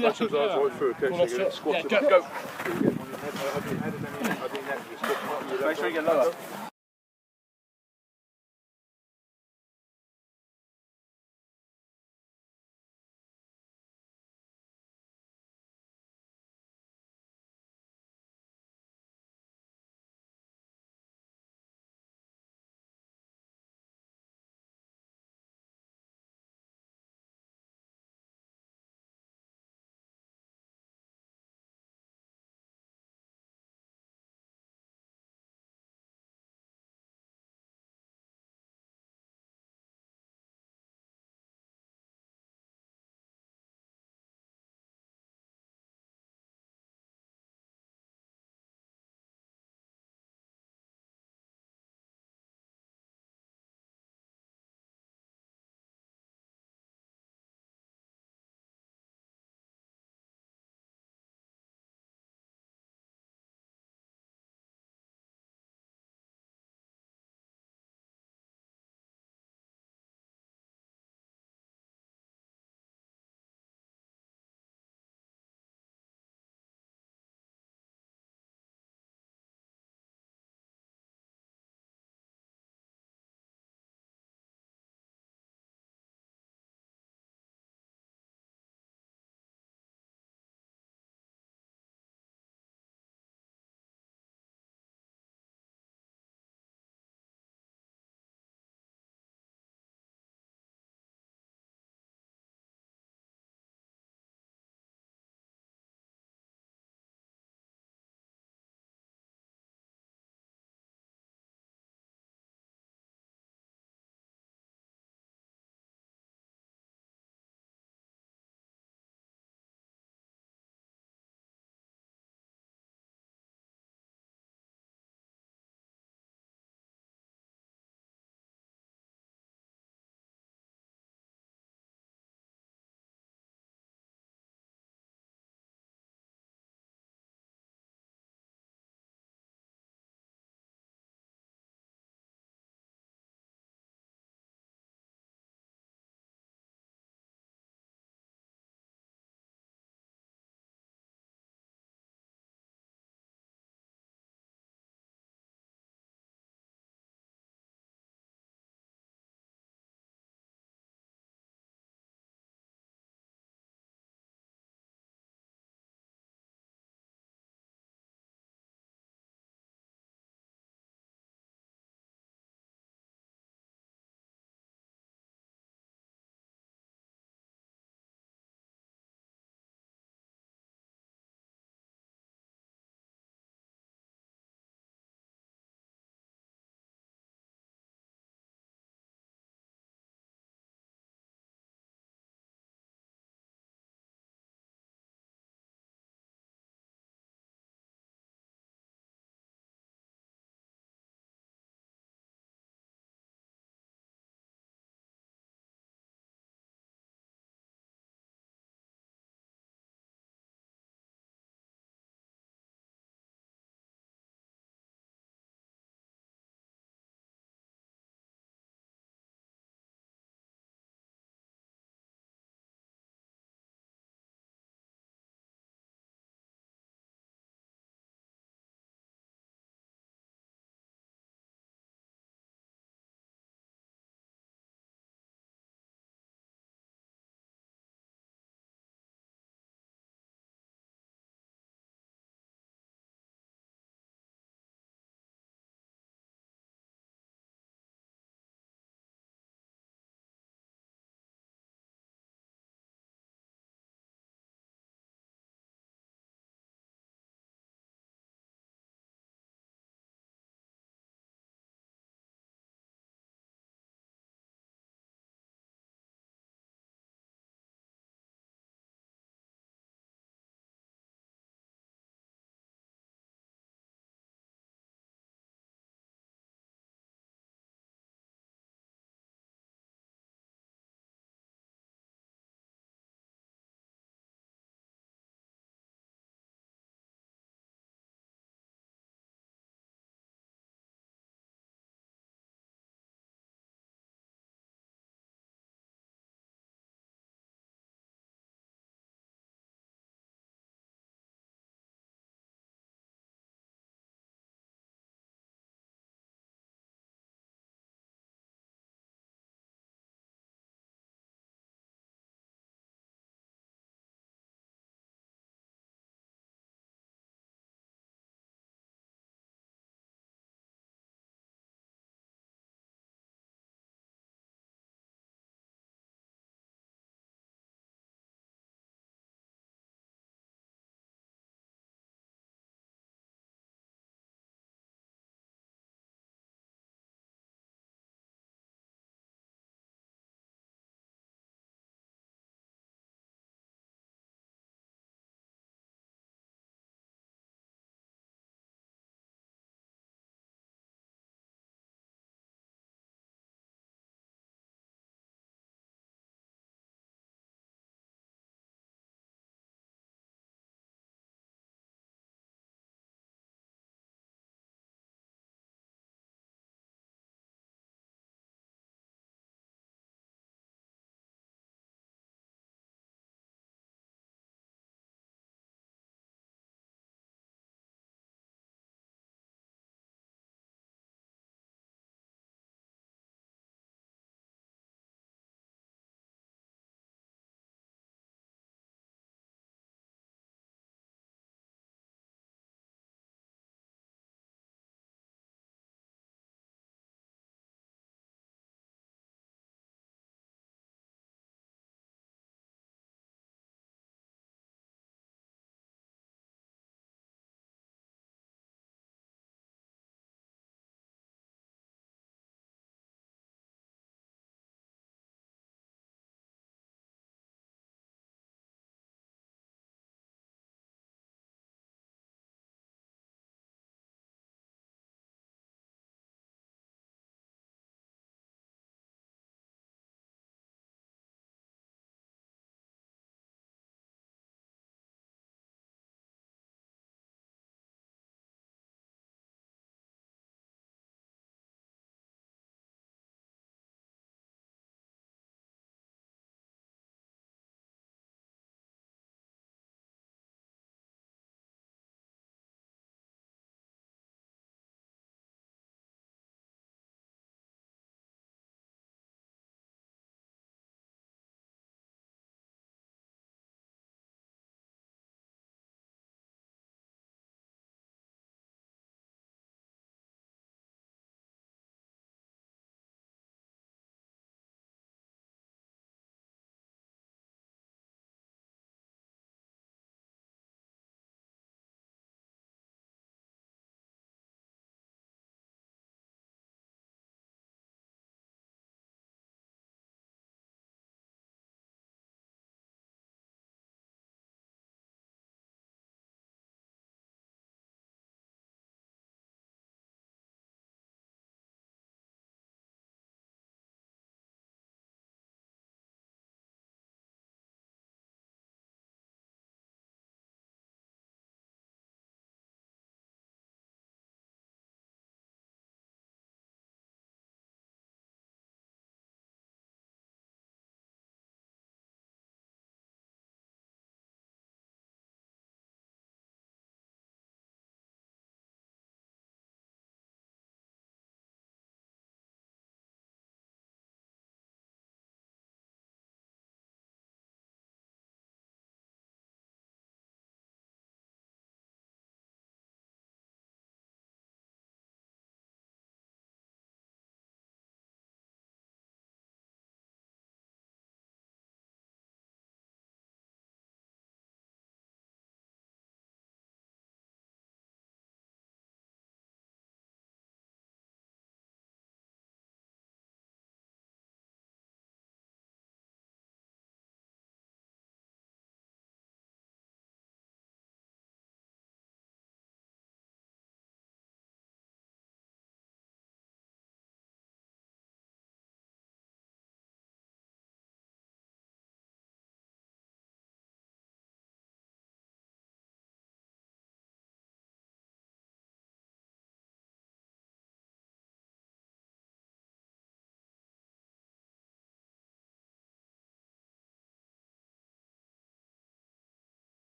That's as I was right through, okay, so you're going to squat Yeah, it. go. Make sure you get lower.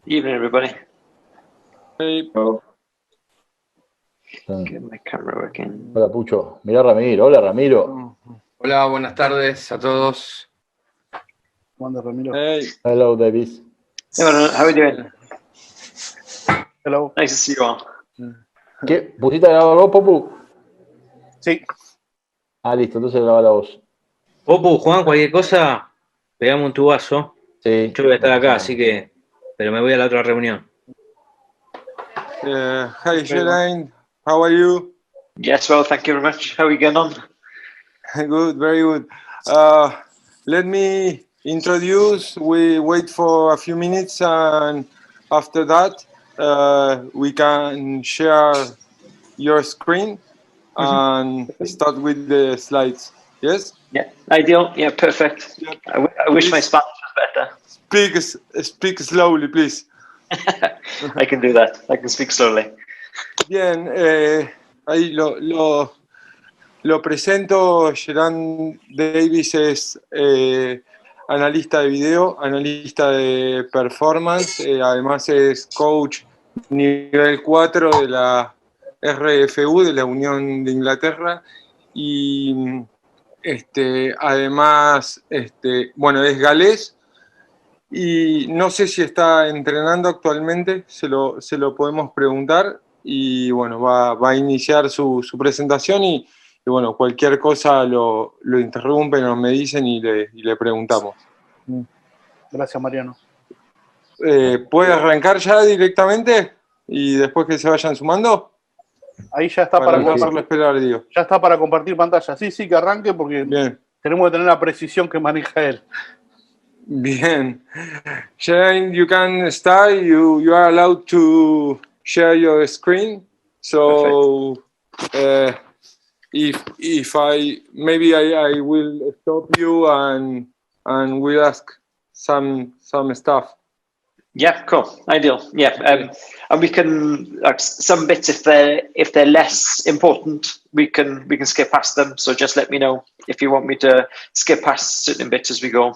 Evening, everybody. Hey. Oh. Get my camera working. Hola, Pucho. Mirá Ramiro. Hola, Ramiro. Hola, buenas tardes a todos. ¿Cómo andas, Ramiro? Hey. Hello, Davies. Hey, how are you doing? Hello. Nice to see you all. ¿Qué? ¿Pusiste a grabar vos, Popu? Sí. Ah, listo, entonces graba la voz. Popu, Juan, cualquier cosa, pegame un tubazo. Sí. Yo voy a estar acá, así que... Pero me voy a la otra reunión. Hi, Geraint. How are you? Yes, well, thank you very much. How are you getting on? Good, very good. Let me introduce. We wait for a few minutes, and after that, we can share your screen and start with the slides. Yes? Yeah, ideal. Yeah, perfect. Yep. I wish my Spanish was better. Speak slowly, please. I can do that. I can speak slowly. Bien, ahí lo presento. Geraint Davies es analista de video, analista de performance, además es coach nivel 4 de la RFU, de la Unión de Inglaterra, y además, bueno, es galés. Y no sé si está entrenando actualmente, se lo podemos preguntar. Y bueno, va a iniciar su presentación y bueno, cualquier cosa lo interrumpen o me dicen y le preguntamos. Gracias, Mariano. ¿Puede arrancar ya directamente y después que se vayan sumando? Ahí ya está para no compartir. hacerlo esperar, digo. Ya está para compartir pantalla. Sí, que arranque porque Bien. Tenemos que tener la precisión que maneja él. Bien. Geraint, you can start. You are allowed to share your screen. So if I will stop you and we'll ask some stuff. Yeah, cool, ideal. Yeah, and we can some bits if they're less important, we can skip past them. So just let me know if you want me to skip past certain bits as we go.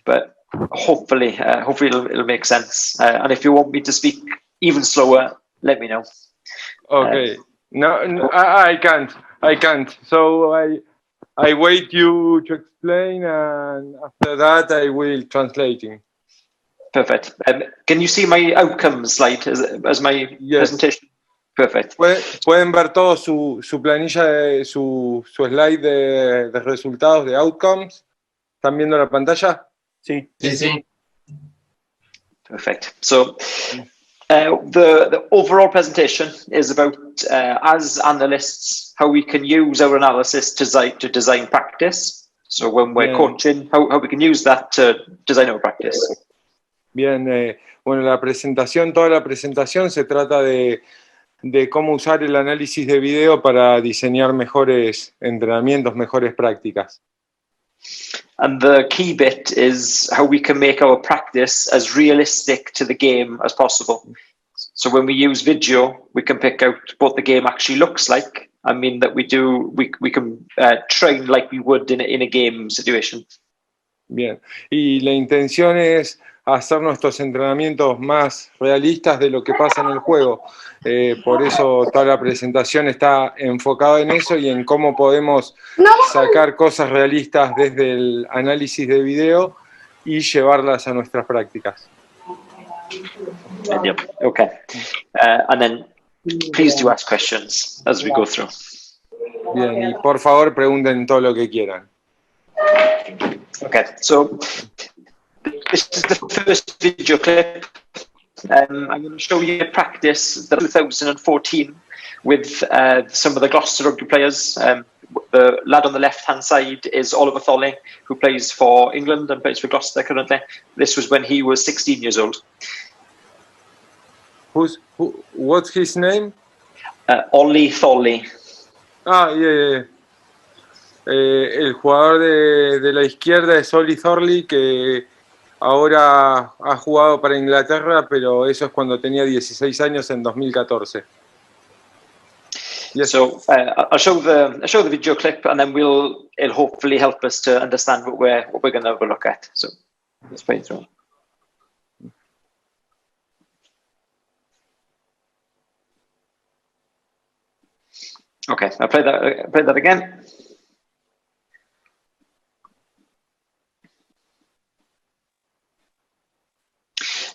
But hopefully it'll make sense. And if you want me to speak even slower, let me know. Okay. No, I can't. So I wait you to explain, and after that I will translating. Perfect. Can you see my outcomes slide as my presentation? Perfect. Pueden ver todo su planilla, su slide de resultados, de outcomes. ¿Están viendo la pantalla? Sí. Sí. Perfect. So the overall presentation is about, as analysts, how we can use our analysis to design practice. So when we're coaching, how we can use that to design our practice. Bien, bueno, toda la presentación se trata de cómo usar el análisis de video para diseñar mejores entrenamientos, mejores prácticas. And the key bit is how we can make our practice as realistic to the game as possible. So when we use video, we can pick out what the game actually looks like. I mean that we can train like we would in a game situation. Bien, y la intención es hacer nuestros entrenamientos más realistas de lo que pasa en el juego. Por eso toda la presentación está enfocada en eso y en cómo podemos sacar cosas realistas desde el análisis de video y llevarlas a nuestras prácticas. Yep. Okay. And then please do ask questions as we go through. Bien, y por favor pregunten todo lo que quieran. Okay, so this is the first video clip. I'm going to show you a practice that 2014 with some of the Gloucester rugby players. The lad on the left-hand side is Oliver Tholling, who plays for England and plays for Gloucester currently. This was when he was 16 years old. What's his name? Ollie Tholling. Yeah. El jugador de la izquierda es Ollie Thorley, que ahora ha jugado para Inglaterra, pero eso es cuando tenía 16 años en 2014. Yes. So I'll show the video clip, and then it'll hopefully help us to understand what we're going to have a look at. So let's play it through. Okay, I'll play that again.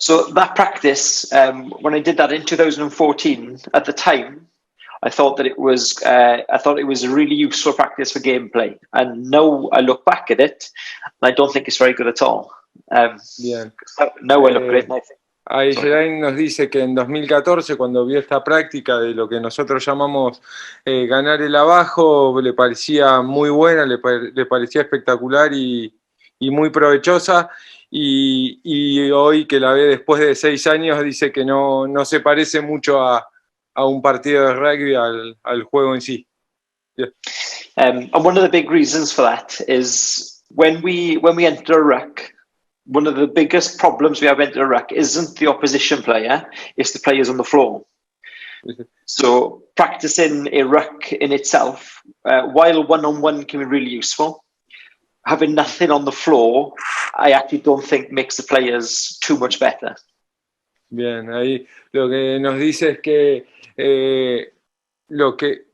So that practice, when I did that in 2014, at the time, I thought that it was a really useful practice for gameplay. And now I look back at it, and I don't think it's very good at all. Bien. Now I look at it, and I think, Ahí Geraint nos dice que en 2014, cuando vio esta práctica de lo que nosotros llamamos ganar el abajo, le parecía muy buena, le parecía espectacular y muy provechosa. Y hoy que la ve después de 6 años, dice que no se parece mucho a un partido de rugby, al juego en sí. Yeah. And one of the big reasons for that is when we enter a ruck, one of the biggest problems we have enter a ruck isn't the opposition player, it's the players on the floor. So practicing a ruck in itself, while one-on-one can be really useful, having nothing on the floor, I actually don't think makes the players too much better. Bien, ahí lo que nos dice es que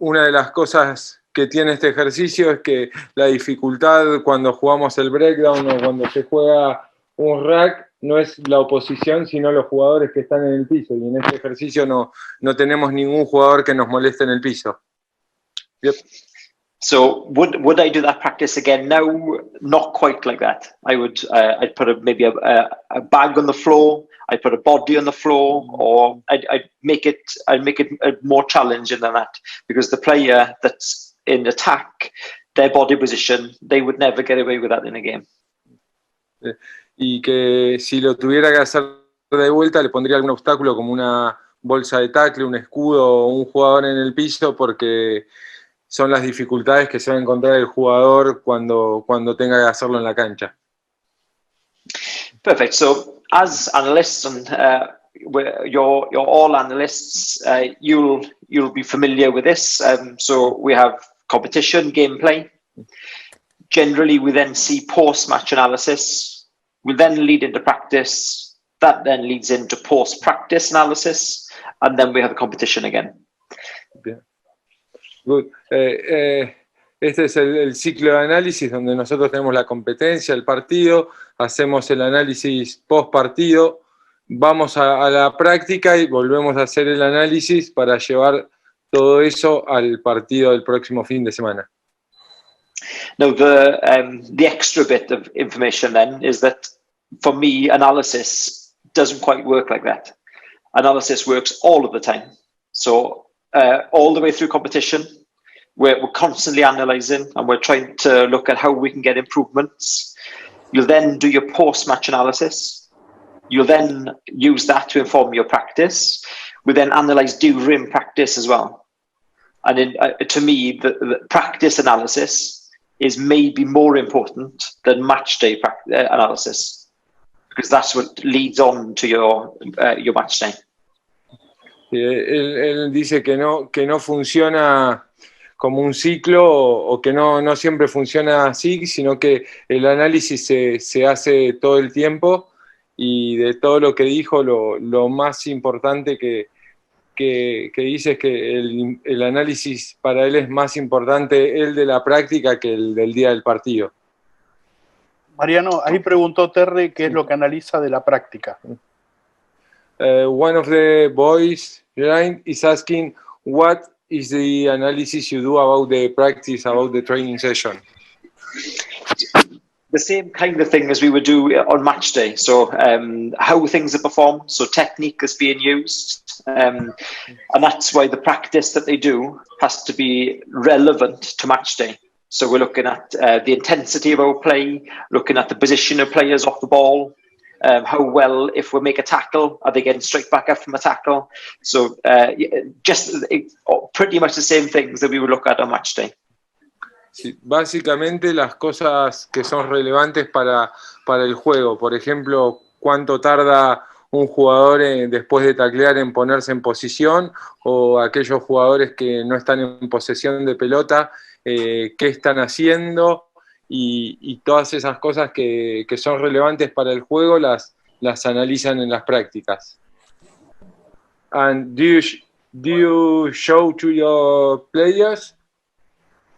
una de las cosas que tiene este ejercicio es que la dificultad cuando jugamos el breakdown o cuando se juega un rack no es la oposición, sino los jugadores que están en el piso. Y en este ejercicio no tenemos ningún jugador que nos moleste en el piso. Yep. So would I do that practice again now? Not quite like that. I'd put maybe a bag on the floor. I'd put a body on the floor, or I'd make it more challenging than that, because the player that's in attack, their body position, they would never get away with that in a game. Y que si lo tuviera que hacer de vuelta, le pondría algún obstáculo como una bolsa de tackle, un escudo o un jugador en el piso, porque son las dificultades que se va a encontrar el jugador cuando tenga que hacerlo en la cancha. Perfect. So as analysts, and you're all analysts, you'll be familiar with this. So we have competition, gameplay. Generally, we then see post-match analysis. We then lead into practice. That then leads into post-practice analysis, and then we have a competition again. Bien. Good. Este es el ciclo de análisis donde nosotros tenemos la competencia, el partido, hacemos el análisis post partido, vamos a la práctica y volvemos a hacer el análisis para llevar todo eso al partido del próximo fin de semana. Now, the extra bit of information then is that for me, analysis doesn't quite work like that. Analysis works all of the time. So all the way through competition, we're constantly analysing and we're trying to look at how we can get improvements. You'll then do your post-match analysis. You'll then use that to inform your practice. We then analyse during practice as well. And to me, the practice analysis is maybe more important than match day analysis, because that's what leads on to your match day. Él dice que no funciona como un ciclo o que no siempre funciona así, sino que el análisis se hace todo el tiempo, y de todo lo que dijo, lo más importante que dice es que el análisis para él es más importante el de la práctica que el del día del partido. Mariano, ahí preguntó Terry qué es lo que analiza de la práctica. One of the boys, Geraint, is asking, what is the analysis you do about the practice, about the training session? The same kind of thing as we would do on match day. So how things are performed, so technique is being used. And that's why the practice that they do has to be relevant to match day. So we're looking at the intensity of our play, looking at the position of players off the ball, how well, if we make a tackle, are they getting straight back up from a tackle? So just pretty much the same things that we would look at on match day. Sí, básicamente las cosas que son relevantes para el juego. Por ejemplo, cuánto tarda un jugador después de taclear en ponerse en posición, o aquellos jugadores que no están en posesión de pelota, qué están haciendo, y todas esas cosas que son relevantes para el juego las analizan en las prácticas. And do you show to your players?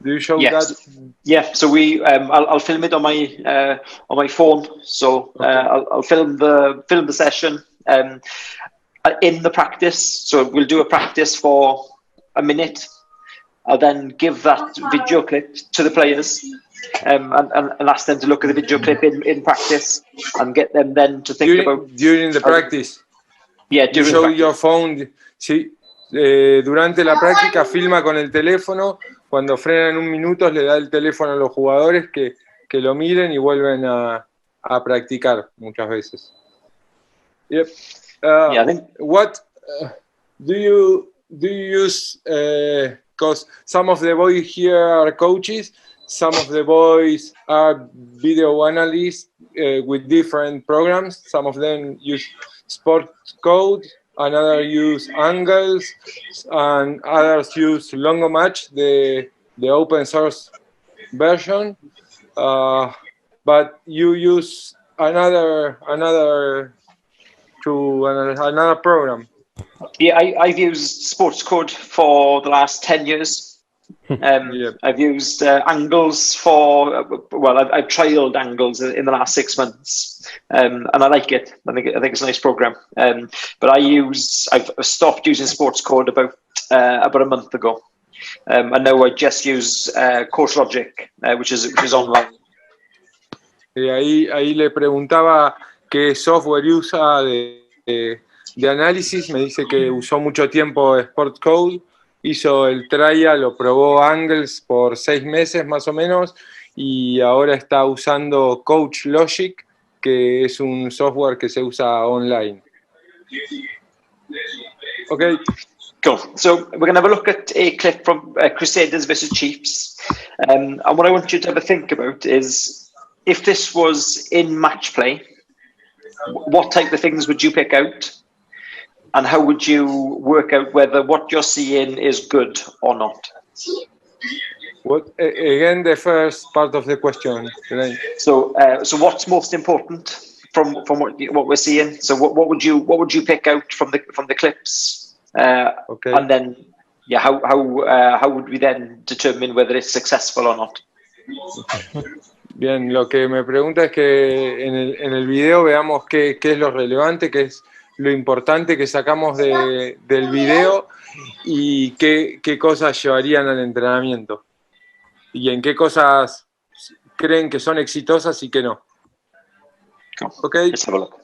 Do you show Yes. that? Yeah. So I'll film it on my phone. So I'll film the session in the practice. So we'll do a practice for a minute. I'll then give that video clip to the players and ask them to look at the video clip in practice and get them then to think during the practice. Yeah, you during show practice. your phone. Sí, durante la práctica filma con el teléfono. Cuando frenan un minuto le da el teléfono a los jugadores que lo miren y vuelven a practicar muchas veces. Yep. Yeah, I think. What do you use? Because some of the boys here are coaches, some of the boys are video analysts with different programs. Some of them use sport code, another use angles, and others use Longo Match, the open source version. But you use another program. Yeah, I've used sports code for the last 10 years. Yeah. I've used angles for, I've trialed angles in the last 6 months, and I like it. I think it's a nice program. But I've stopped using sports code about a month ago, and now I just use Course Logic, which is online. Y ahí le preguntaba qué software usa de análisis. Me dice que usó mucho tiempo Sport Code, hizo el trial, lo probó Angles por 6 meses más o menos, y ahora está usando Coach Logic, que es un software que se usa online. Okay. Cool. So we're going to have a look at a clip from Crusaders versus Chiefs. And what I want you to have a think about is, if this was in match play, what type of things would you pick out? And how would you work out whether what you're seeing is good or not? What, again, the first part of the question. So what's most important from what we're seeing? So what would you pick out from the clips? Okay. And then, yeah, how would we then determine whether it's successful or not? Bien, lo que me pregunta es que en el video veamos qué es lo relevante, qué es lo importante que sacamos del video y qué cosas llevarían al entrenamiento. Y en qué cosas creen que son exitosas y que no. Okay. Let's have a look.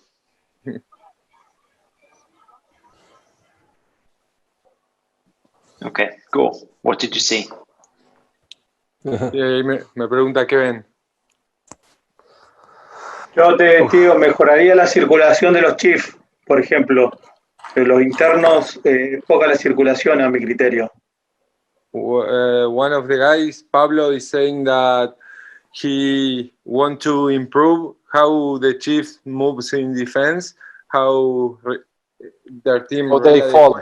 Okay, go. What did you see? Y ahí me pregunta qué ven. Yo te digo, mejoraría la circulación de los Chiefs, por ejemplo. De los internos, poca la circulación a mi criterio. One of the guys, Pablo, is saying that he wants to improve how the Chiefs moves in defense, how their team How they fall,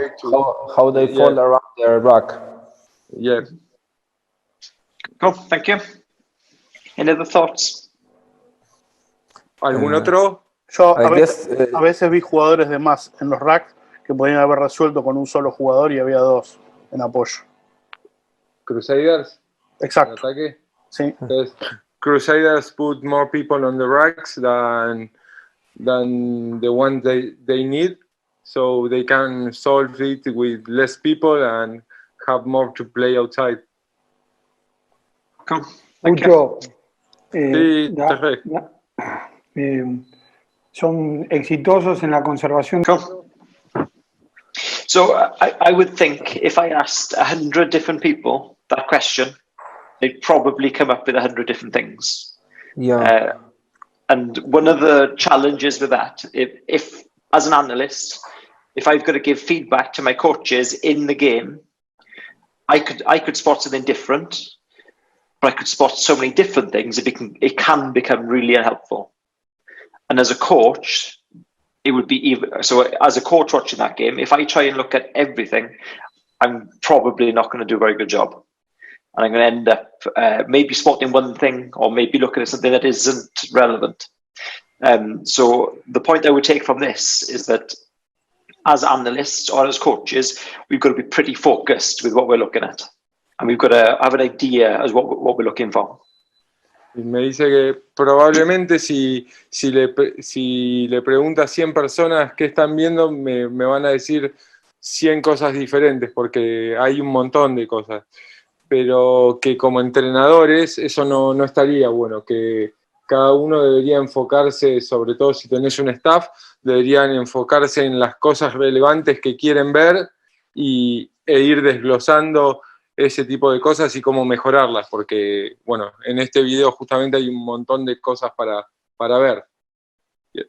how they fall around their back. Yeah. Cool, thank you. Any other thoughts? ¿Algún otro? Yo a veces vi jugadores de más en los racks que podían haber resuelto con un solo jugador y había 2 en apoyo. Crusaders. Exacto. Ataque. Sí. Crusaders put more people on the racks than the ones they need, so they can solve it with less people and have more to play outside. Cool. Mucho. Sí, son exitosos en la conservación. Cool. So I would think if I asked 100 different people that question, they'd probably come up with 100 different things. Yeah. And one of the challenges with that, if as an analyst, if I've got to give feedback to my coaches in the game, I could spot something different, but I could spot so many different things. It can become really unhelpful. And as a coach, it would be even so. As a coach watching that game, if I try and look at everything, I'm probably not going to do a very good job, and I'm going to end up maybe spotting one thing or maybe looking at something that isn't relevant. So the point I would take from this is that as analysts or as coaches, we've got to be pretty focused with what we're looking at. And we've got to have an idea as what we're looking for. Y me dice que probablemente si le pregunta a 100 personas qué están viendo, me van a decir 100 cosas diferentes, porque hay un montón de cosas. Pero que como entrenadores eso no estaría bueno, que cada uno debería enfocarse, sobre todo si tenés un staff, deberían enfocarse en las cosas relevantes que quieren ver e ir desglosando ese tipo de cosas y cómo mejorarlas, porque, bueno, en este video justamente hay un montón de cosas para ver. Yeah.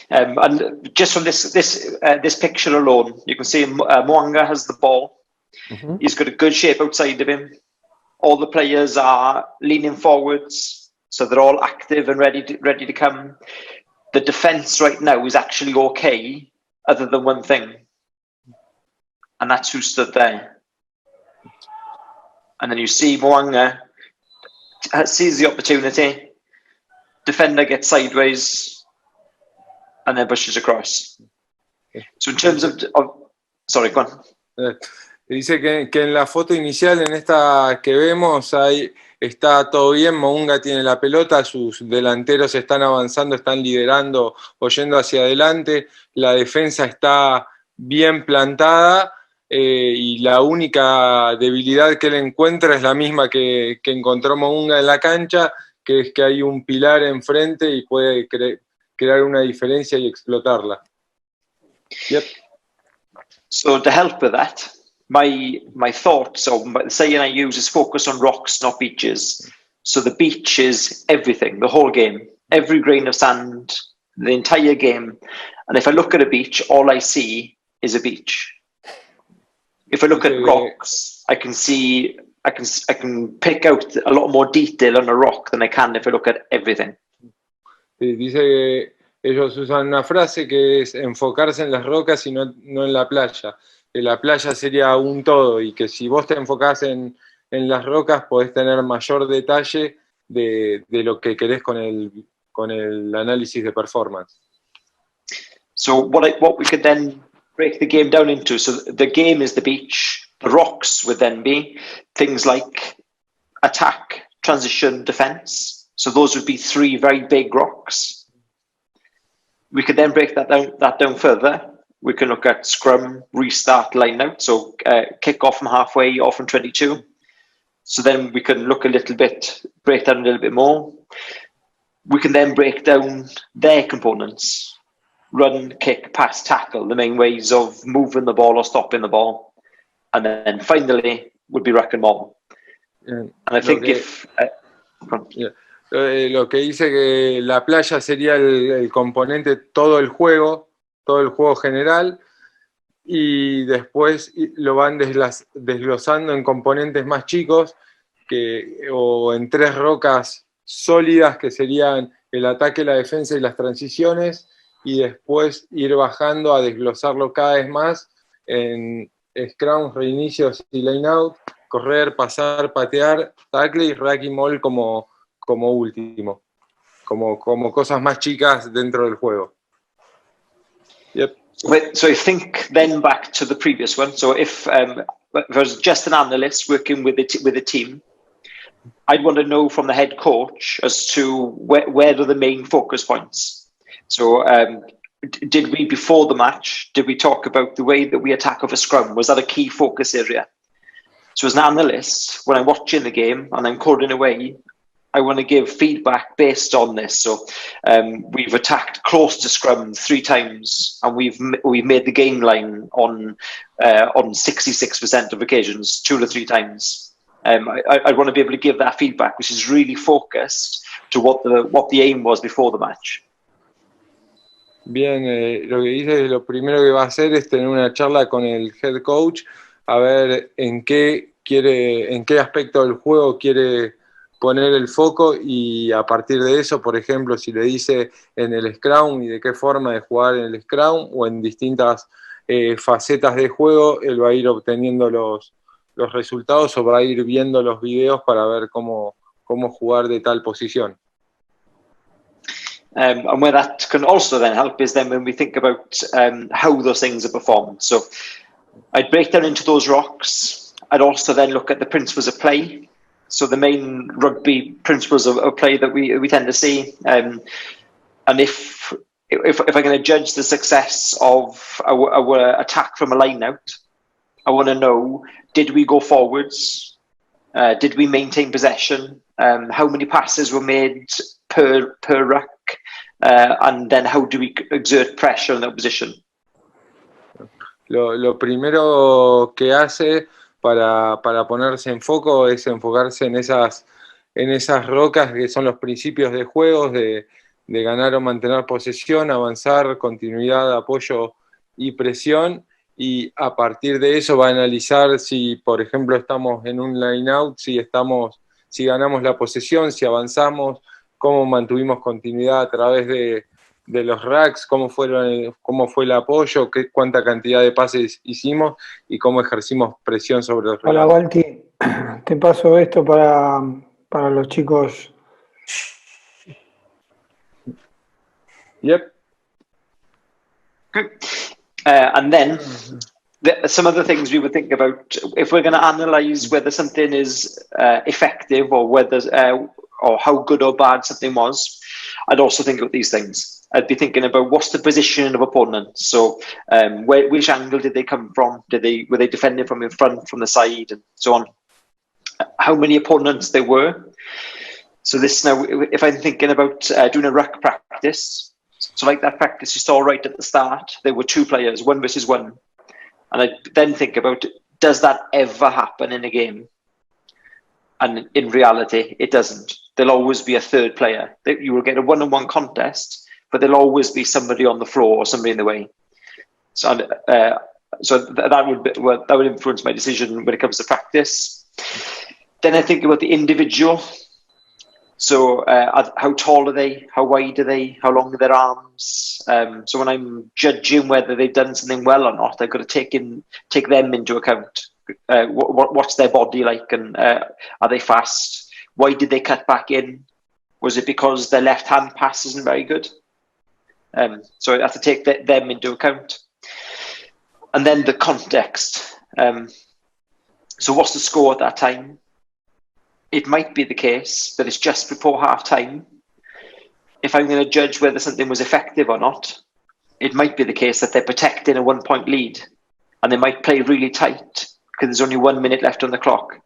And just from this picture alone, you can see Mwanga has the ball. Mhm. He's got a good shape outside of him. All the players are leaning forwards, so they're all active and ready to come. The defence right now is actually okay, other than one thing, and that's who stood there. And then you see Mwanga sees the opportunity, defender gets sideways, and then pushes across. So in terms of sorry, go on. Dice que en la foto inicial, en esta que vemos, está todo bien, Mounga tiene la pelota, sus delanteros están avanzando, están liderando o yendo hacia adelante, la defensa está bien plantada, y la única debilidad que él encuentra es la misma que encontró Mounga en la cancha, que es que hay un pilar enfrente y puede crear una diferencia y explotarla. Yep. So to help with that, my thoughts, or the saying I use, is focus on rocks, not beaches. So the beach is everything, the whole game, every grain of sand, the entire game. And if I look at a beach, all I see is a beach. If I look at rocks, I can pick out a lot more detail on a rock than I can if I look at everything. Sí, dice que ellos usan una frase que es enfocarse en las rocas y no en la playa. Que la playa sería un todo y que si vos te enfocás en las rocas podés tener mayor detalle de lo que querés con el análisis de performance. So what we could then break the game down into, so the game is the beach, the rocks would then be things like attack, transition, defense. So those would be three very big rocks. We could then break that down further. We can look at scrum, restart, line out. So kick off from halfway, off from 22. So then we can look break down a little bit more. We can then break down their components. Run, kick, pass, tackle, the main ways of moving the ball or stopping the ball. And then finally would be ruck and maul. And I think lo que dice que la playa sería el componente, todo el juego general, y después lo van desglosando en componentes más chicos, o en tres rocas sólidas que serían el ataque, la defensa y las transiciones, y después ir bajando a desglosarlo cada vez más en scrum, reinicios y line out, correr, pasar, patear, tackle y rack y maul como último, como cosas más chicas dentro del juego. Yep. So I think then back to the previous one. So if I was just an analyst working with a team, I'd want to know from the head coach as to where are the main focus points. So did we, before the match, did we talk about the way that we attack off a scrum? Was that a key focus area? So as an analyst, when I'm watching the game and I'm coding away, I want to give feedback based on this. So we've attacked close to scrum 3 times, and we've made the game line on 66% of occasions, 2 to 3 times. I want to be able to give that feedback, which is really focused to what the aim was before the match. Bien, lo que dice es lo primero que va a hacer es tener una charla con el head coach, a ver en qué aspecto del juego quiere poner el foco, y a partir de eso, por ejemplo, si le dice en el Scrum y de qué forma de jugar en el Scrum o en distintas facetas de juego, él va a ir obteniendo los resultados o va a ir viendo los videos para ver cómo jugar de tal posición. And where that can also then help is then when we think about how those things are performed. So I'd break down into those rocks. I'd also then look at the principles of play. So the main rugby principles of play that we tend to see. And if I'm going to judge the success of our attack from a line out, I want to know, did we go forwards? Did we maintain possession? How many passes were made per ruck? And then how do we exert pressure on the opposition? Lo primero que hace para ponerse en foco es enfocarse en esas rocas que son los principios de juegos, de ganar o mantener posesión, avanzar, continuidad, apoyo y presión, y a partir de eso va a analizar si, por ejemplo, estamos en un line-out, si ganamos la posesión, si avanzamos, cómo mantuvimos continuidad a través de los racks, cómo fue el apoyo, cuánta cantidad de pases hicimos y cómo ejercimos presión sobre los Hola, rivales. Walti, te paso esto para los chicos. Yep. Okay. And then some of the things we would think about if we're going to analyze whether something is effective or whether or how good or bad something was. I'd also think about these things. I'd be thinking about what's the position of opponents. So which angle did they come from? Were they defending from in front, from the side, and so on? How many opponents there were? So this now, if I'm thinking about doing a ruck practice, so like that practice you saw right at the start, there were 2 players, 1 versus 1. And I then think about, does that ever happen in a game? And in reality, it doesn't. There'll always be a 3rd player. You will get a one-on-one contest, but there'll always be somebody on the floor or somebody in the way. So, that would influence my decision when it comes to practice. Then I think about the individual. So how tall are they? How wide are they? How long are their arms? So when I'm judging whether they've done something well or not, I've got to take them into account. What's their body like, and are they fast? Why did they cut back in? Was it because their left-hand pass isn't very good? So I have to take them into account. And then the context. So what's the score at that time? It might be the case that it's just before half-time. If I'm going to judge whether something was effective or not, it might be the case that they're protecting a 1-point lead, and they might play really tight because there's only 1 minute left on the clock,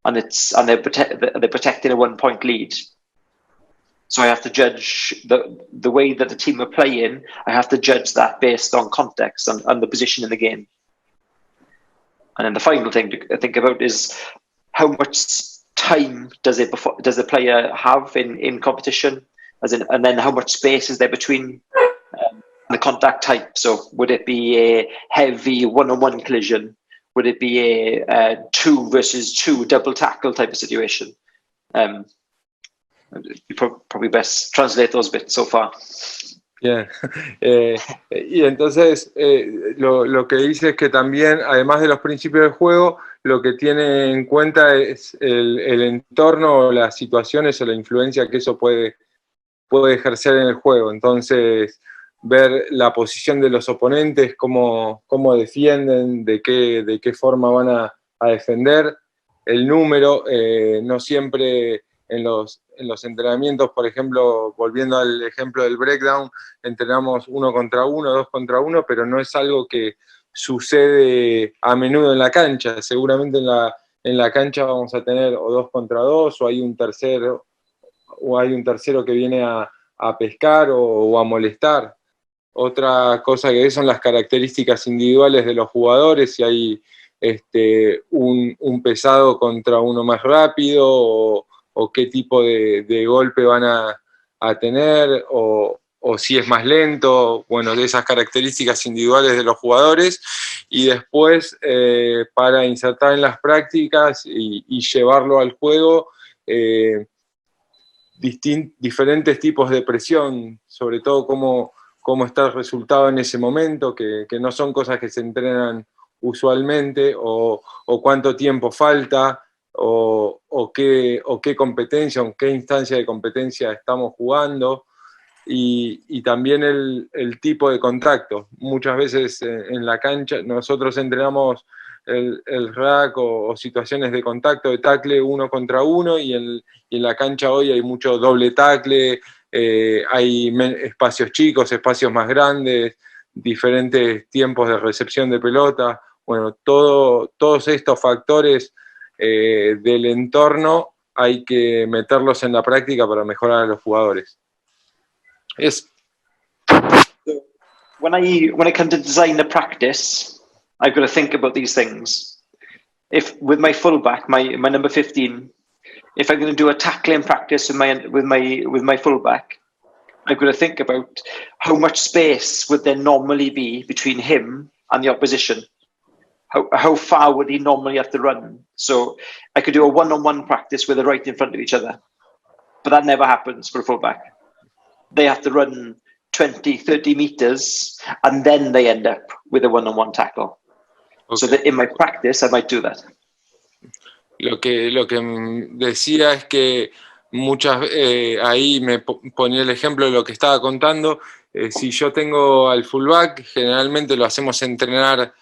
and they're protecting a 1-point lead. So I have to judge the way that the team are playing. I have to judge that based on context and the position in the game. And then the final thing to think about is how much time does the player have in competition, and then how much space is there between the contact type. So would it be a heavy one-on-one collision? Would it be a 2 versus 2 double tackle type of situation? You probably best translate those bits so far. Bien. Y entonces lo que dice es que también, además de los principios del juego, lo que tiene en cuenta es el entorno, las situaciones o la influencia que eso puede ejercer en el juego. Entonces, ver la posición de los oponentes, cómo defienden, de qué forma van a defender, el número, no siempre en los entrenamientos, por ejemplo, volviendo al ejemplo del breakdown, entrenamos 1 contra 1, 2 contra 1, pero no es algo que sucede a menudo en la cancha. Seguramente en la cancha vamos a tener o 2 contra 2, o hay un tercero que viene a pescar o a molestar. Otra cosa que son las características individuales de los jugadores, si hay un pesado contra uno más rápido, o qué tipo de golpe van a tener, o si es más lento, bueno, de esas características individuales de los jugadores, y después para insertar en las prácticas y llevarlo al juego, diferentes tipos de presión, sobre todo cómo está el resultado en ese momento, que no son cosas que se entrenan usualmente, o cuánto tiempo falta, o qué competencia, o qué instancia de competencia estamos jugando, y también el tipo de contacto. Muchas veces en la cancha nosotros entrenamos el rack o situaciones de contacto, de tackle uno contra uno, y en la cancha hoy hay mucho doble tackle, hay espacios chicos, espacios más grandes, diferentes tiempos de recepción de pelota. Bueno, todos estos factores del entorno hay que meterlos en la práctica para mejorar a los jugadores. When it comes to design a practice, I've got to think about these things. If with my fullback, my number 15, if I'm going to do a tackling practice with my fullback, I've got to think about how much space would there normally be between him and the opposition. How far would he normally have to run? So I could do a one-on-one practice where they're right in front of each other, but that never happens for a fullback. They have to run 20, 30 meters, and then they end up with a one-on-one tackle. Okay. So that in my practice, I might do that. Lo que decía es que ahí me ponía el ejemplo de lo que estaba contando. Si yo tengo al fullback, generalmente lo hacemos entrenar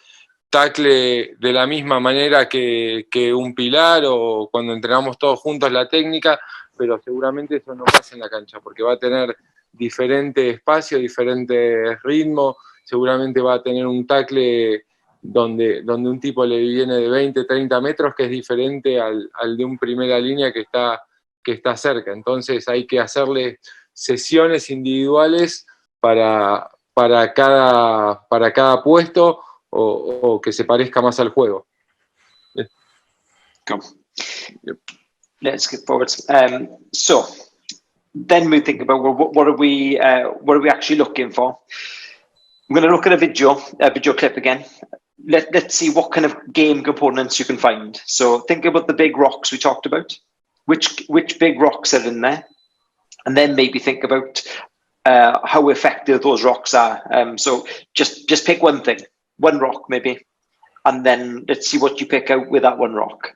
tackle de la misma manera que un pilar, o cuando entrenamos todos juntos la técnica, pero seguramente eso no pasa en la cancha, porque va a tener diferente espacio, diferente ritmo. Seguramente va a tener un tackle donde un tipo le viene de 20, 30 metros, que es diferente al de un primera línea que está cerca. Entonces hay que hacerle sesiones individuales para cada puesto, o que se parezca más al juego. Come. Let's get forward. So then we think about, well, what are we actually looking for? I'm going to look at a video clip again. Let's see what kind of game components you can find. So think about the big rocks we talked about. Which big rocks are in there? And then maybe think about how effective those rocks are. So just pick one thing, one rock maybe, and then let's see what you pick out with that one rock.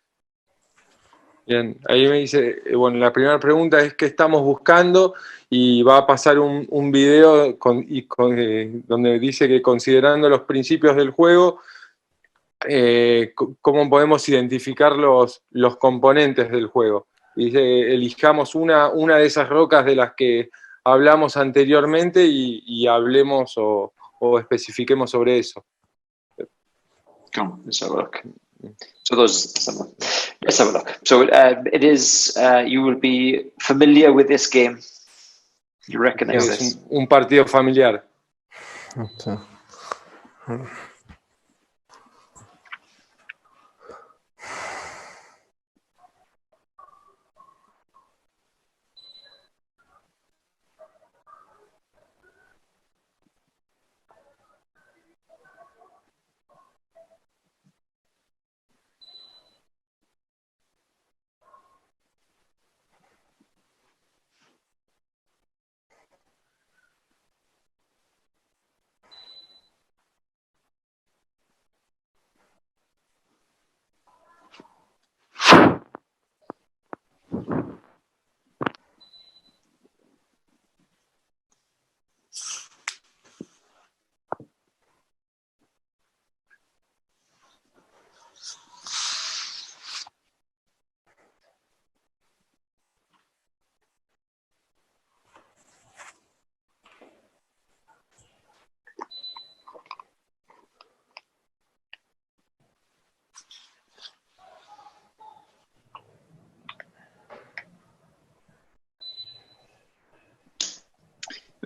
Bien, ahí me dice, bueno, la primera pregunta es qué estamos buscando, y va a pasar un video donde dice que, considerando los principios del juego, cómo podemos identificar los componentes del juego. Dice, elijamos una de esas rocas de las que hablamos anteriormente y hablemos o especifiquemos sobre eso. Come, let's have a look. So let's have a look. So it is, you will be familiar with this game. You recognize this. Un partido familiar. Okay.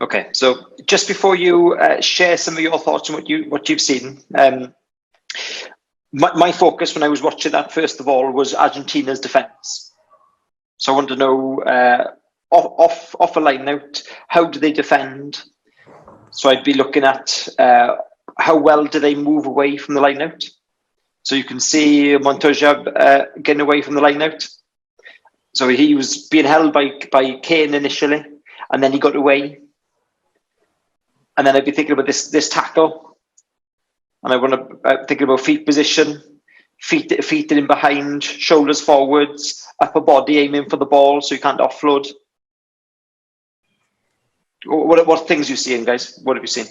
Okay, so just before you share some of your thoughts on what you've seen, my focus when I was watching that, first of all, was Argentina's defence. So I want to know, off a line out, how do they defend? So I'd be looking at how well do they move away from the line out. So you can see Montoya getting away from the line out. So he was being held by Kane initially, and then he got away. And then I'd be thinking about this tackle, and I want to thinking about feet position, feet in behind, shoulders forwards, upper body aiming for the ball so you can't offload. What things you seeing, guys? What have you seen?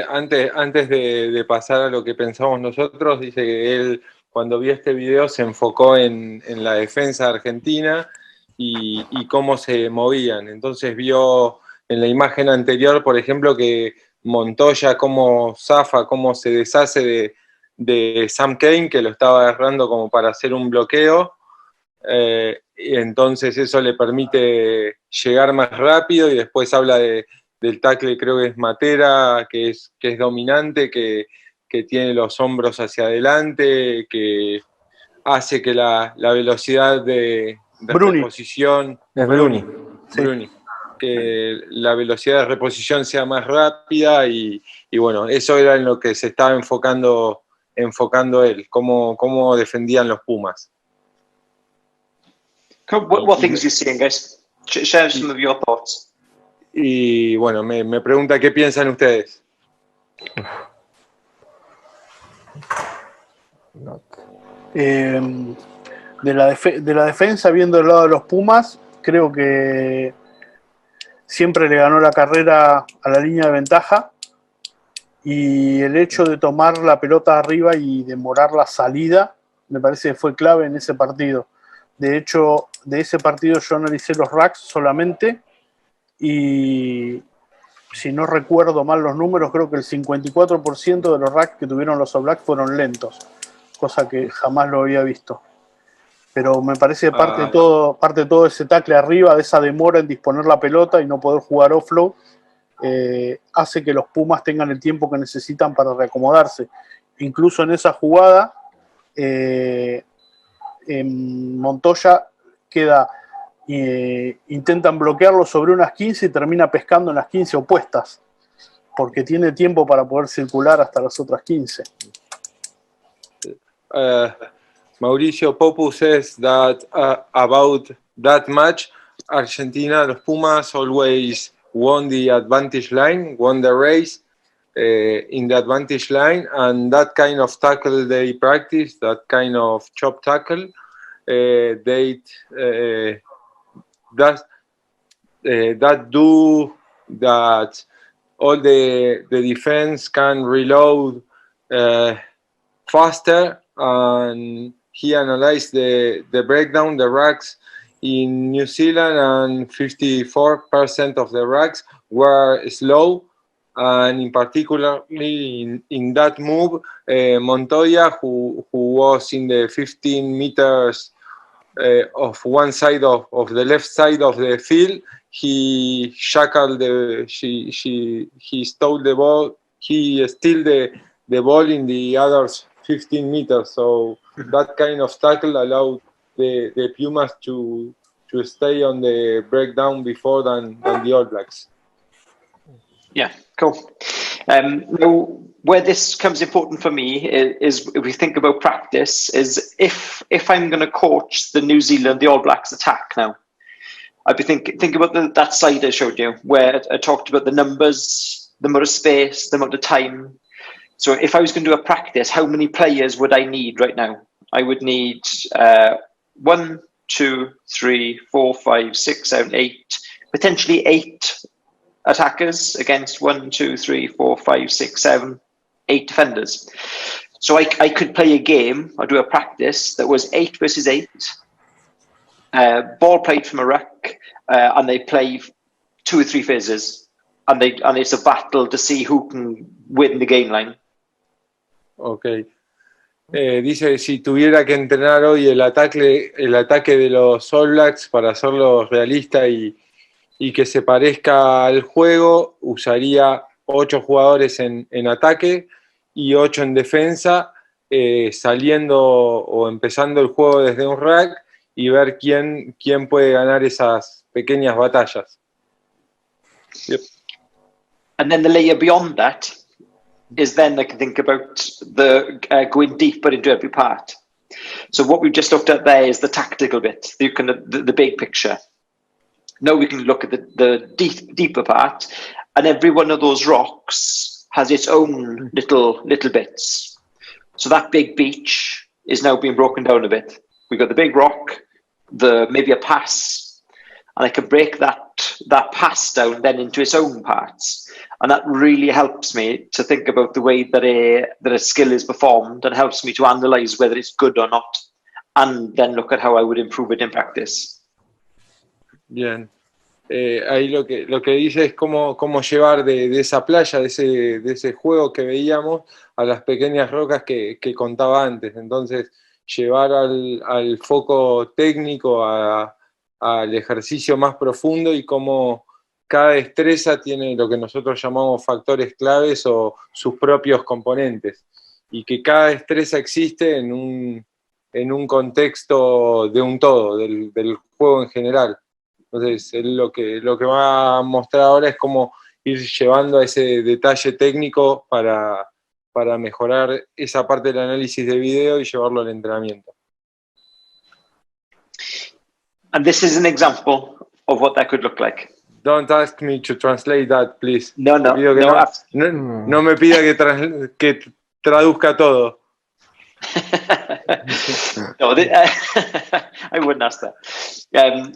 Antes de pasar a lo que pensamos nosotros, dice que él cuando vio este video se enfocó en la defensa argentina y cómo se movían. Entonces vio en la imagen anterior, por ejemplo, que Montoya cómo zafa, cómo se deshace de Sam Cane, que lo estaba agarrando como para hacer un bloqueo. Y entonces eso le permite llegar más rápido, y después habla del tackle, creo que es Matera, que es dominante, que tiene los hombros hacia adelante, que hace que la velocidad de reposición... Es Bruni. Bruni. Que la velocidad de reposición sea más rápida, y bueno, eso era en lo que se estaba enfocando él, cómo defendían los Pumas. What things you seeing, guys? Share some of your thoughts. Y bueno, me pregunta qué piensan ustedes. De la defensa, viendo el lado de los Pumas, creo que siempre le ganó la carrera a la línea de ventaja, y el hecho de tomar la pelota arriba y demorar la salida me parece que fue clave en ese partido. De hecho, de ese partido yo analicé los racks solamente, y si no recuerdo mal los números, creo que el 54% de los racks que tuvieron los All Blacks fueron lentos, cosa que jamás lo había visto. Pero me parece que parte de todo ese tackle arriba, de esa demora en disponer la pelota y no poder jugar offload, hace que los Pumas tengan el tiempo que necesitan para reacomodarse. Incluso en esa jugada, Montoya intentan bloquearlo sobre unas 15 y termina pescando en las 15 opuestas, porque tiene tiempo para poder circular hasta las otras 15. Mauricio Popu says that about that match, Argentina, los Pumas always won the advantage line, won the race in the advantage line, and that kind of tackle they practice, that kind of chop tackle, that do that all the defense can reload faster. And he analyzed the breakdown, the racks in New Zealand, and 54% of the racks were slow. And in particular, in that move, Montoya, who was in the 15 meters of one side of the left side of the field, he shackled he stole the ball, he stole the ball in the others 15 meters, so that kind of tackle allowed the Pumas to stay on the breakdown before than the All Blacks. Yeah, cool. Now, where this becomes important for me is if we think about practice, is if I'm going to coach the New Zealand, the All Blacks attack now, I'd be think about that slide I showed you, where I talked about the numbers, the amount of space, the amount of time. So if I was going to do a practice, how many players would I need right now? I would need 1, 2, 3, 4, 5, 6, 7, 8, potentially 8 attackers against 1, 2, 3, 4, 5, 6, 7, 8 defenders. So I could play a game or do a practice that was 8 versus 8, ball played from a ruck, and they play 2 or 3 phases, and it's a battle to see who can win the game line. Ok. Dice, si tuviera que entrenar hoy el ataque de los All Blacks para hacerlo realista y que se parezca al juego, usaría 8 jugadores en ataque y 8 en defensa, saliendo o empezando el juego desde un rack, y ver quién puede ganar esas pequeñas batallas. Yep. And then the layer beyond that is then I can think about the going deeper into every part. So what we've just looked at there is the tactical bit, the big picture. Now we can look at the deeper part, and every one of those rocks has its own little bits. So that big beach is now being broken down a bit. We've got the big rock, maybe a pass, and I can break that that pass down then into its own parts. And that really helps me to think about the way that a skill is performed, and helps me to analyze whether it's good or not, and then look at how I would improve it in practice. Bien. Ahí lo que dice es cómo llevar de esa playa, de ese juego que veíamos, a las pequeñas rocas que contaba antes. Entonces, llevar al foco técnico, al ejercicio más profundo, y cómo cada destreza tiene lo que nosotros llamamos factores claves o sus propios componentes, y que cada destreza existe en un contexto de un todo, del juego en general. Entonces, él lo que va a mostrar ahora es cómo ir llevando a ese detalle técnico para mejorar esa parte del análisis de video y llevarlo al entrenamiento. And this is an example of what that could look like. Don't ask me to translate that, please. No, no me pida que traduzca todo. No, I wouldn't ask that.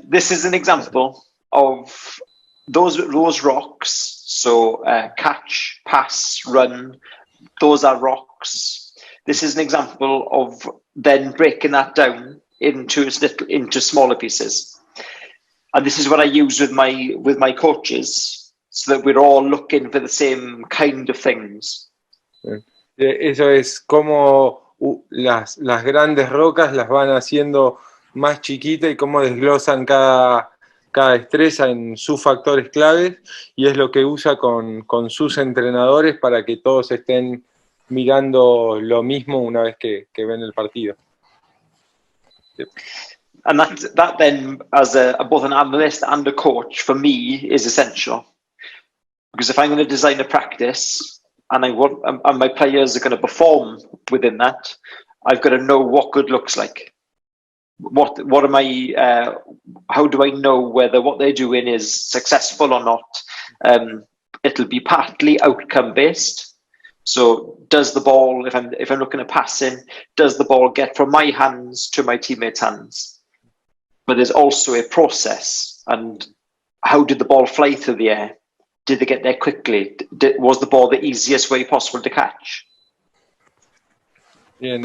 This is an example of those rocks. So catch, pass, run, those are rocks. This is an example of then breaking that down into smaller pieces. And this is what I use with my coaches, so that we're all looking for the same kind of things. Eso es como las grandes rocas las van haciendo más chiquitas, y cómo desglosan cada destreza en sus factores claves, y es lo que usa con sus entrenadores para que todos estén mirando lo mismo una vez que ven el partido. And that then, as both an analyst and a coach, for me, is essential. Because if I'm going to design a practice, and my players are going to perform within that, I've got to know what good looks like. What am I? How do I know whether what they're doing is successful or not? It'll be partly outcome based. So, does the ball, if I'm looking at passing, does the ball get from my hands to my teammates' hands? But there's also a process, and how did the ball fly through the air? Did they get there quickly? Was the ball the easiest way possible to catch? Bien,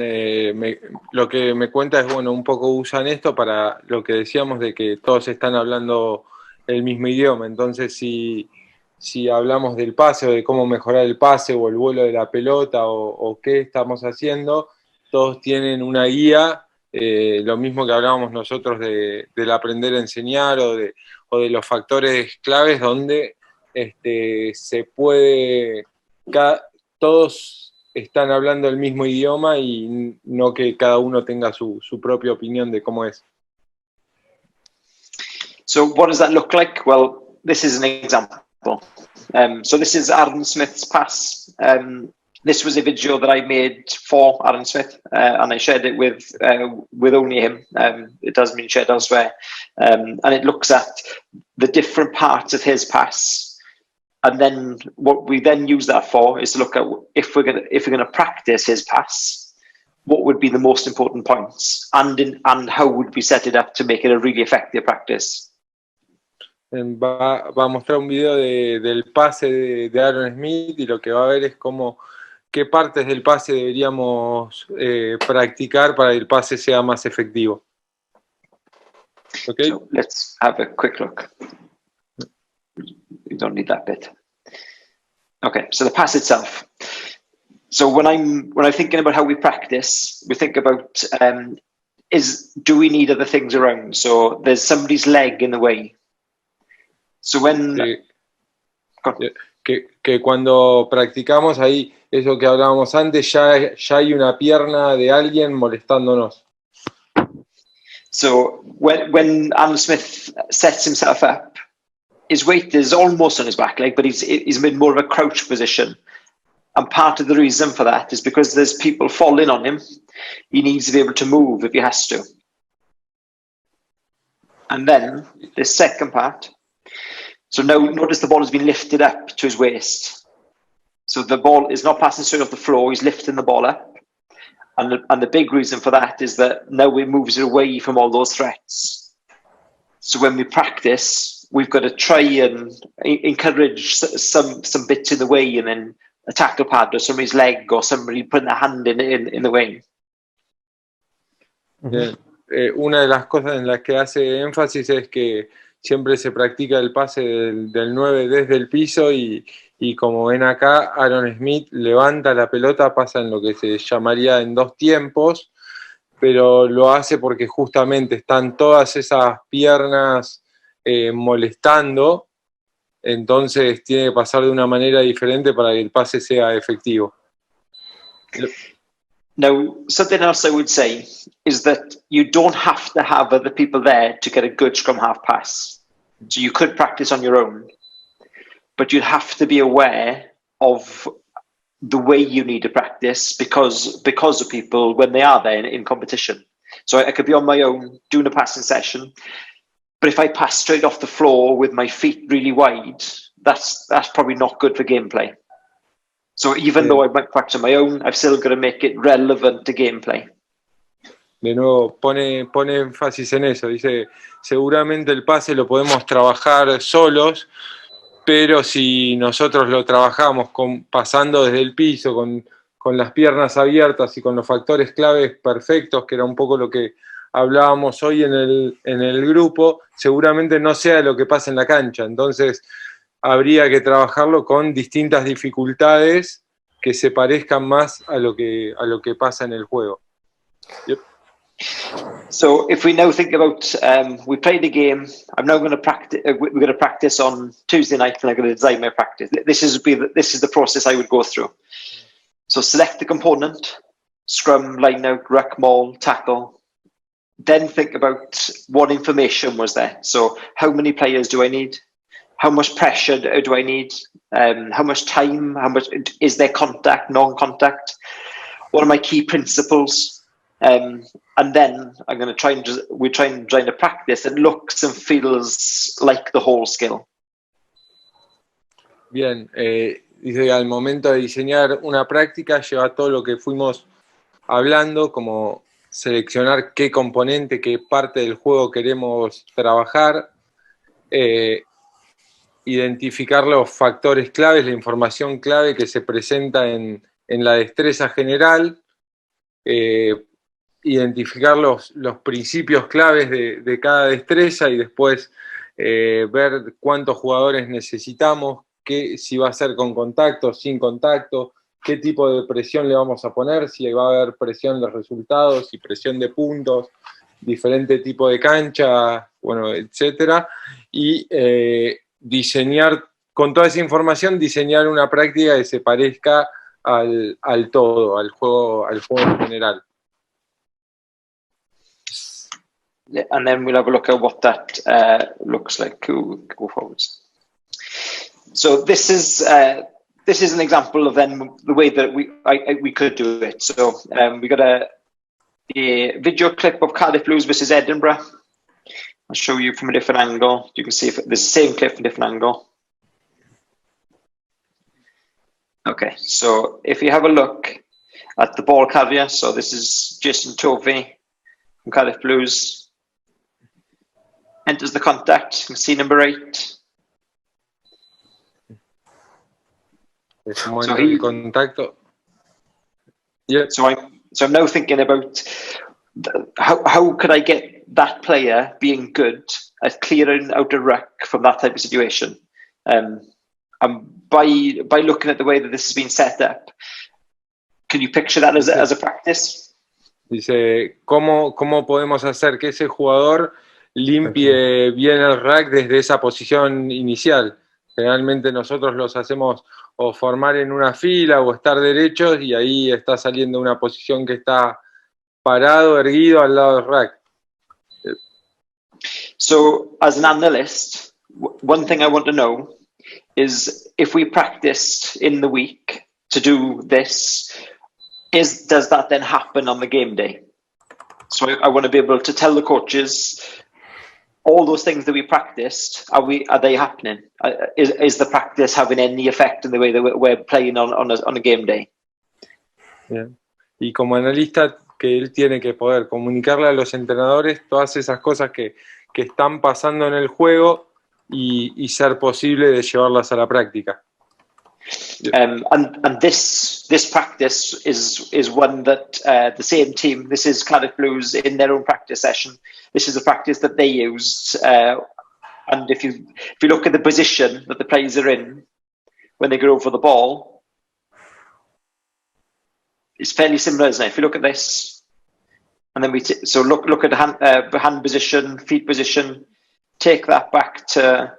lo que me cuenta es, bueno, un poco usan esto para lo que decíamos de que todos están hablando el mismo idioma. Entonces, si hablamos del pase, o de cómo mejorar el pase o el vuelo de la pelota, o qué estamos haciendo, todos tienen una guía, lo mismo que hablábamos nosotros del aprender a enseñar, o de los factores claves donde se puede, todos están hablando el mismo idioma, y no que cada uno tenga su propia opinión de cómo es. So what does that look like? Well, this is an example. So this is Aaron Smith's pass. This was a video that I made for Aaron Smith, and I shared it with only him. It hasn't been shared elsewhere. And it looks at the different parts of his pass. And then what we then use that for is to look at if we're going to practice his pass, what would be the most important points, and how would we set it up to make it a really effective practice. Va a mostrar un video del pase de Aaron Smith, y lo que va a ver es qué partes del pase deberíamos practicar para que el pase sea más efectivo. Okay? So let's have a quick look. You don't need that bit. Okay, so the pass itself. So when I'm thinking about how we practice, we think about do we need other things around? So there's somebody's leg in the way. So when que cuando practicamos ahí, eso que hablábamos antes, ya hay una pierna de alguien molestándonos. So when Aaron Smith sets himself up, his weight is almost on his back leg, but he's in more of a crouch position. And part of the reason for that is because there's people falling on him. He needs to be able to move if he has to. And then the second part. So now notice the ball has been lifted up to his waist. So the ball is not passing straight off the floor, he's lifting the ball up. And the big reason for that is that now it moves it away from all those threats. So when we practice, we've got to try and encourage some bits in the way, and then a tackle pad or somebody's leg or somebody putting their hand in the way. Una de las cosas en las que hace énfasis es que siempre se practica el pase del 9 desde el piso y como ven acá, Aaron Smith levanta la pelota, pasa en lo que se llamaría en 2 tiempos, pero lo hace porque justamente están todas esas piernas molestando, entonces tiene que pasar de una manera diferente para que el pase sea efectivo. Now, something else I would say is that you don't have to have other people there to get a good scrum half pass. So you could practice on your own, but you'd have to be aware of the way you need to practice because of people when they are there in competition. So I could be on my own doing a passing session, but if I pass straight off the floor with my feet really wide, that's probably not good for gameplay. So even though I might practice on my own, I've still got to make it relevant to gameplay. De nuevo, pone énfasis en eso, dice, seguramente el pase lo podemos trabajar solos, pero si nosotros lo trabajamos pasando desde el piso, con las piernas abiertas y con los factores claves perfectos, que era un poco lo que hablábamos hoy en el grupo, seguramente no sea lo que pasa en la cancha. Entonces, habría que trabajarlo con distintas dificultades que se parezcan más a lo que pasa en el juego. Yep. So if we now think about, we played a game. I'm now going to practice. We're going to practice on Tuesday night, and I'm going to design my practice. This is the process I would go through. So select the component: scrum, line out, ruck, maul, tackle. Then think about what information was there. So how many players do I need? How much pressure do I need? How much time? How much is there contact, non-contact? What are my key principles? And then I'm going to try and design a practice that looks and feels like the whole skill. Bien, dice, al momento de diseñar una práctica lleva todo lo que fuimos hablando, como seleccionar qué componente, qué parte del juego queremos trabajar, identificar los factores claves, la información clave que se presenta en la destreza general, identificar los principios claves de cada destreza y después ver cuántos jugadores necesitamos, si va a ser con contacto, sin contacto, qué tipo de presión le vamos a poner, si va a haber presión de resultados, si presión de puntos, diferente tipo de cancha, bueno, etcétera, y diseñar, con toda esa información, diseñar una práctica que se parezca al todo, al juego en general. And then we'll have a look at what that looks like. Go forwards. So this is an example of then the way that we could do it. So we got a video clip of Cardiff Blues versus Edinburgh. I'll show you from a different angle. You can see if there's the same clip from a different angle. Okay, so if you have a look at the ball carrier, so this is Jason Tovey from Cardiff Blues. Enters the contact. You can see number 8. So contacto. Yeah. So I'm now thinking about how could I get that player being good at clearing out a ruck from that type of situation. And by looking at the way that this has been set up, can you picture that as a practice? Dice, ¿cómo podemos hacer que ese jugador limpie bien el rack desde esa posición inicial? Generalmente nosotros los hacemos o formar en una fila o estar derechos y ahí está saliendo una posición que está parado, erguido al lado del rack. So as an analyst, one thing I want to know is if we practiced in the week to do this, does that then happen on the game day? So I want to be able to tell the coaches all those things that we practiced, are they happening? Is the practice having any effect in the way that we're playing on a game day? Bien. Y como analista, que él tiene que poder comunicarle a los entrenadores todas esas cosas que están pasando en el juego y ser posible de llevarlas a la práctica. And this practice is one that the same team, this is Cardiff Blues in their own practice session. This is a practice that they used, and if you look at the position that the players are in when they go for the ball, it's fairly similar, isn't it? If you look at this, and then so look at hand position, feet position, take that back to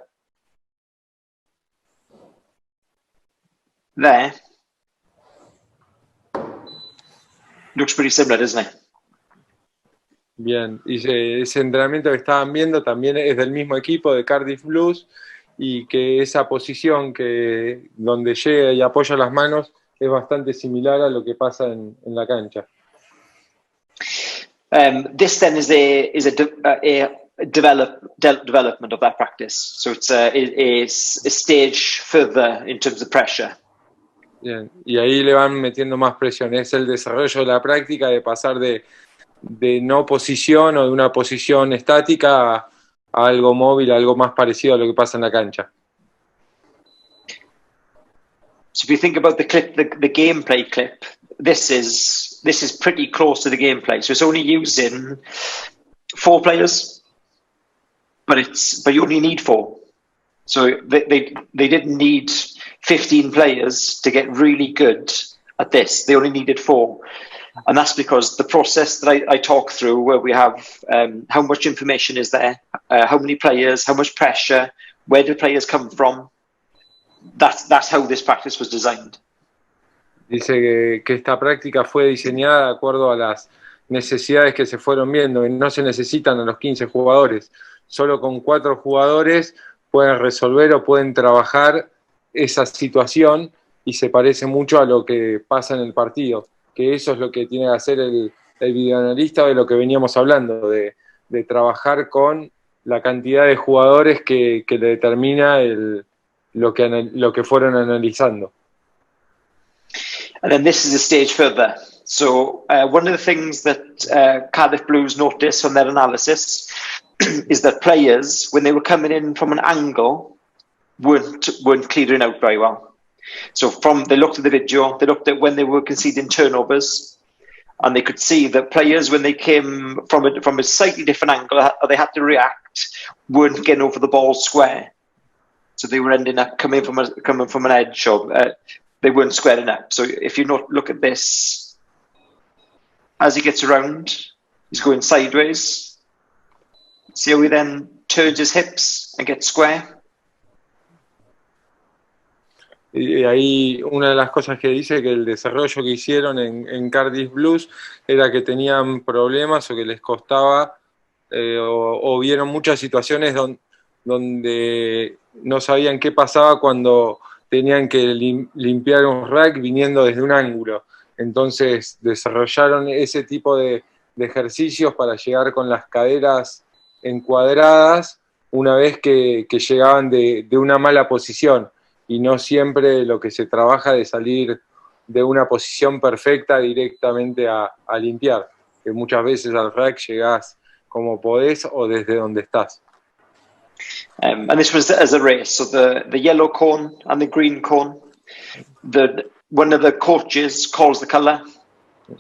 there. Looks pretty similar, doesn't it? Bien, y ese entrenamiento que estaban viendo también es del mismo equipo de Cardiff Blues, y que esa posición donde llega y apoya las manos es bastante similar a lo que pasa en la cancha. This then is a development of that practice. So it's a stage further in terms of pressure. Bien, y ahí le van metiendo más presión. Es el desarrollo de la práctica de pasar de no posición o de una posición estática a algo móvil, a algo más parecido a lo que pasa en la cancha. So if you think about the clip, the gameplay clip, this is pretty close to the gameplay. So it's only using 4 players, but you only need 4. So they didn't need 15 players to get really good at this. They only needed 4. And that's because the process that I talk through, where we have how much information is there, how many players, how much pressure, where do players come from, that's how this practice was designed. Dice que esta práctica fue diseñada de acuerdo a las necesidades que se fueron viendo, y no se necesitan a los 15 jugadores. Solo con 4 jugadores pueden resolver o pueden trabajar esa situación, y se parece mucho a lo que pasa en el partido, que eso es lo que tiene que hacer el videoanalista, de lo que veníamos hablando, de trabajar con la cantidad de jugadores que le determina lo que fueron analizando. And then this is a stage further. So one of the things that Cardiff Blues noticed on their analysis is that players, when they were coming in from an angle, weren't clearing out very well. So they looked at the video, they looked at when they were conceding turnovers, and they could see that players, when they came from a slightly different angle, or they had to react, weren't getting over the ball square. So they were ending up coming from an edge, or they weren't squaring up. So if you look at this, as he gets around, he's going sideways. See how he then turns his hips and gets square? Y ahí una de las cosas que dice, que el desarrollo que hicieron en Cardiff Blues era que tenían problemas o que les costaba, o vieron muchas situaciones donde no sabían qué pasaba cuando tenían que limpiar un rack viniendo desde un ángulo. Entonces desarrollaron ese tipo de ejercicios para llegar con las caderas encuadradas una vez que llegaban de una mala posición, y no siempre lo que se trabaja de salir de una posición perfecta directamente a limpiar, que muchas veces al rack llegás como podés o desde donde estás. And this was as a race, so the yellow cone and the green cone, one of the coaches calls the colour,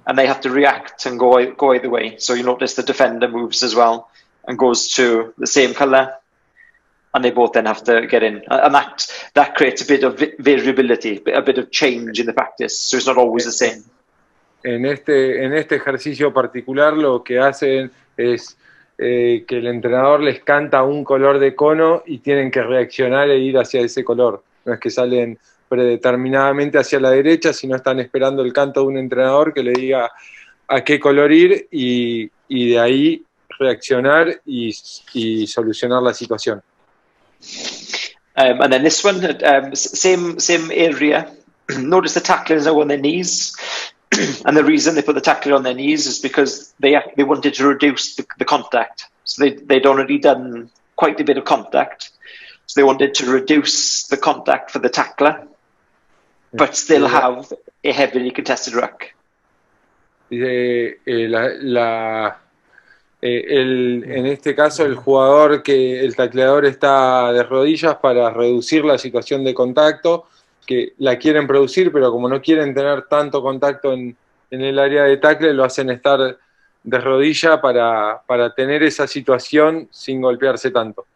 and they have to react and go either way. So you notice the defender moves as well and goes to the same colour, and they both then have to get in, and that creates a bit of variability, a bit of change in the practice, so it's not always the same. En este ejercicio particular lo que hacen es que el entrenador les canta un color de cono y tienen que reaccionar e ir hacia ese color. No es que salen predeterminadamente hacia la derecha, sino están esperando el canto de un entrenador que le diga a qué color ir, y de ahí reaccionar y solucionar la situación. And then this one, same area. Notice the tacklers are on their knees. And the reason they put the tackler on their knees is because they wanted to reduce the contact. So they'd already done quite a bit of contact. So they wanted to reduce the contact for the tackler, but still have a heavily contested ruck. En este caso el tacleador está de rodillas para reducir la situación de contacto, que la quieren producir, pero como no quieren tener tanto contacto en el área de tackle, lo hacen estar de rodilla para tener esa situación sin golpearse tanto.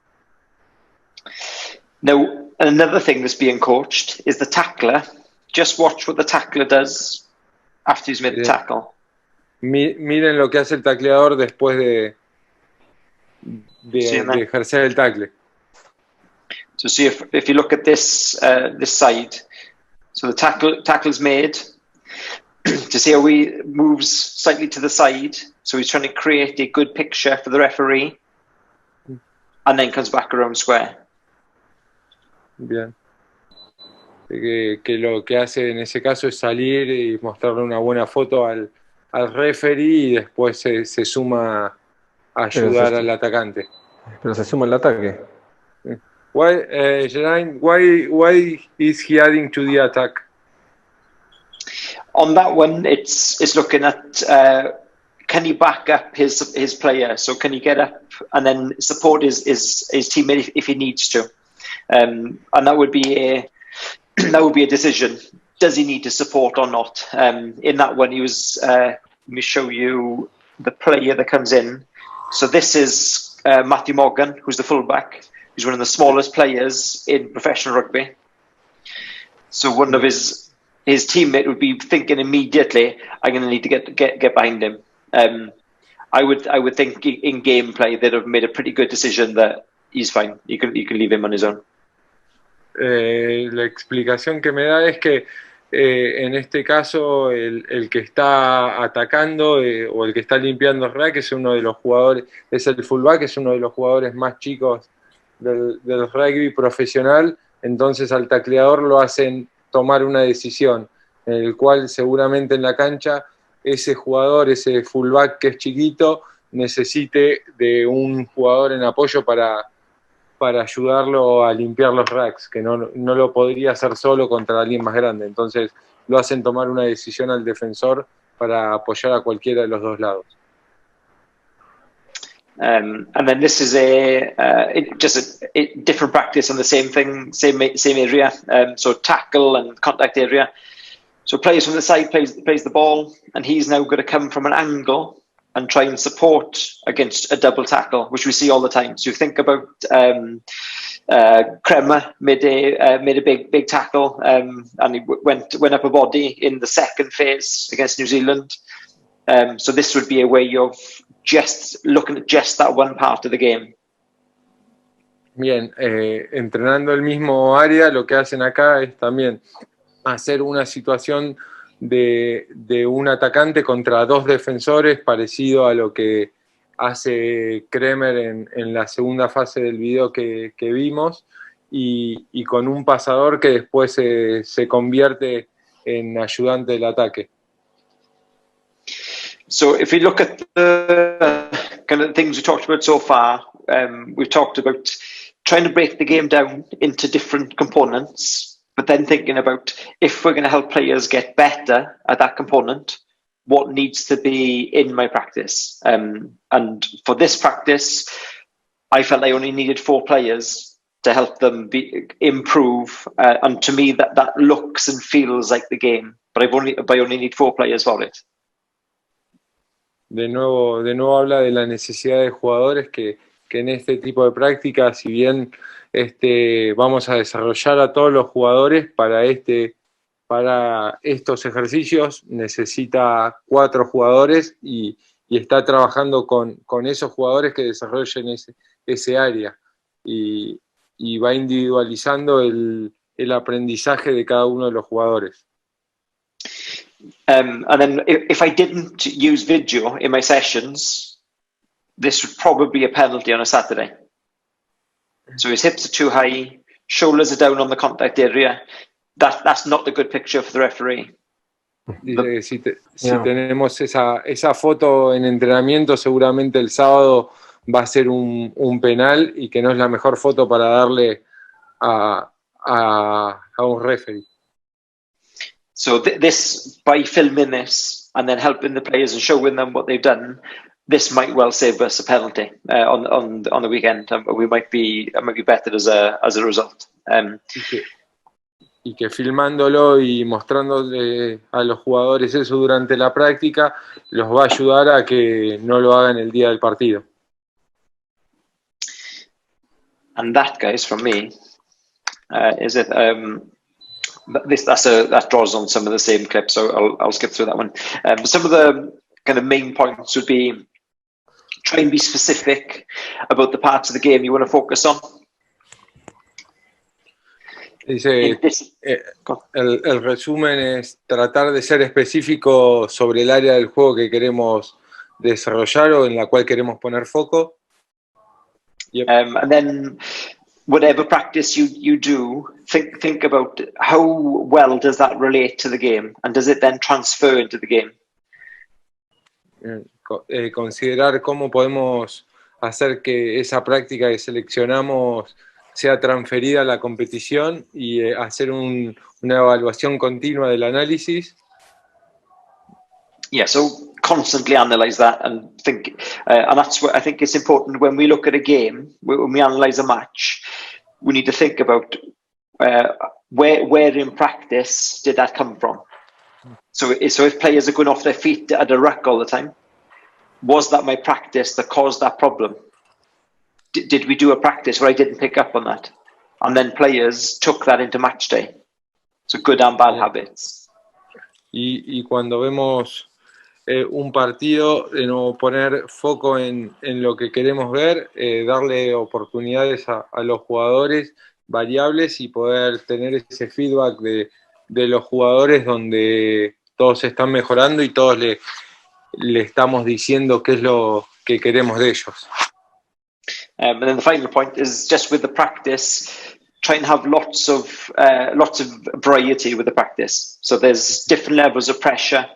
Now, another thing that's being coached is the tackler. Just watch what the tackler does after he's made the tackle. Miren lo que hace el tacleador después de ejercer el tackle. So see if you look at this side, so the tackle's made. To see how he moves slightly to the side, so he's trying to create a good picture for the referee, and then comes back around square. Bien. Que lo que hace en ese caso es salir y mostrarle una buena foto al referee y después se suma a ayudar al atacante. Pero se suma al ataque. Geraint, why is he adding to the attack? On that one, it's looking at can he back up his player? So can he get up and then support his teammate if he needs to? And that would be a decision. Does he need to support or not? In that one, he was. Let me show you the player that comes in. So this is Matthew Morgan, who's the fullback. He's one of the smallest players in professional rugby. So one of his teammate would be thinking immediately, I'm going to need to get behind him. I would think in gameplay they'd have made a pretty good decision that he's fine. You can leave him on his own. La explicación que me da es que en este caso el que está atacando o el que está limpiando el rack es uno de los jugadores, es el fullback, es uno de los jugadores más chicos del rugby profesional, entonces al tacleador lo hacen tomar una decisión, en el cual seguramente en la cancha ese jugador, ese fullback que es chiquito, necesite de un jugador en apoyo para ayudarlo a limpiar los racks, que no lo podría hacer solo contra alguien más grande. Entonces lo hacen tomar una decisión al defensor para apoyar a cualquiera de los dos lados. And then this is just a different practice on the same thing, same area. So tackle and contact area. So players from the side plays the ball, and he's now going to come from an angle and try and support against a double tackle, which we see all the time. So you think about Kremer made a big tackle, and he went up a body in the second phase against New Zealand. So this would be a way of just looking at just that one part of the game. Bien, entrenando el mismo área, lo que hacen acá es también hacer una situación de un atacante contra dos defensores, parecido a lo que hace Kremer en la segunda fase del video que vimos, y con un pasador que después se convierte en ayudante del ataque. So if we look at the kind of things we talked about so far, we've talked about trying to break the game down into different components, but then thinking about if we're going to help players get better at that component, what needs to be in my practice. And for this practice, I felt I only needed 4 players to help them improve. And to me, that looks and feels like the game, but I only need 4 players for it. De nuevo habla de la necesidad de jugadores que en este tipo de prácticas, si bien vamos a desarrollar a todos los jugadores para estos ejercicios, necesita 4 jugadores y está trabajando con esos jugadores que desarrollen ese área y va individualizando el aprendizaje de cada uno de los jugadores. And then if I didn't use video in my sessions, this would probably be a penalty on a Saturday. So his hips are too high, shoulders are down on the contact area. That's not a good picture for the referee. Si tenemos esa foto en entrenamiento, seguramente el sábado va a ser un penal y que no es la mejor foto para darle a un referee. So this, by filming this and then helping the players and showing them what they've done, this might well save us a penalty on the weekend. We might be better as a result. Y que filmándolo y mostrándole a los jugadores eso durante la práctica los va a ayudar a que no lo hagan el día del partido. And that, guys, from me, is it. That draws on some of the same clips, so I'll skip through that one. Some of the kind of main points would be try and be specific about the parts of the game you want to focus on. Dice, el resumen es tratar de ser específico sobre el área del juego que queremos desarrollar o en la cual queremos poner foco. Yep. And then whatever practice you do, think about how well does that relate to the game, and does it then transfer into the game? Considerar cómo podemos hacer que esa práctica que seleccionamos sea transferida a la competición y hacer una evaluación continua del análisis. Yeah, so constantly analyze that and think, and that's what I think it's important when we look at a game, when we analyze a match, we need to think about where in practice did that come from. So if players are going off their feet at a ruck all the time, was that my practice that caused that problem? Did we do a practice where I didn't pick up on that? And then players took that into match day. So good and bad habits. Y cuando vemos un partido, de nuevo poner foco en lo que queremos ver, darle oportunidades a los jugadores, variables, y poder tener ese feedback de los jugadores donde todos están mejorando y todos le estamos diciendo qué es lo que queremos de ellos. And then the final point is just with the practice, try and have lots of variety with the practice. So there's different levels of pressure.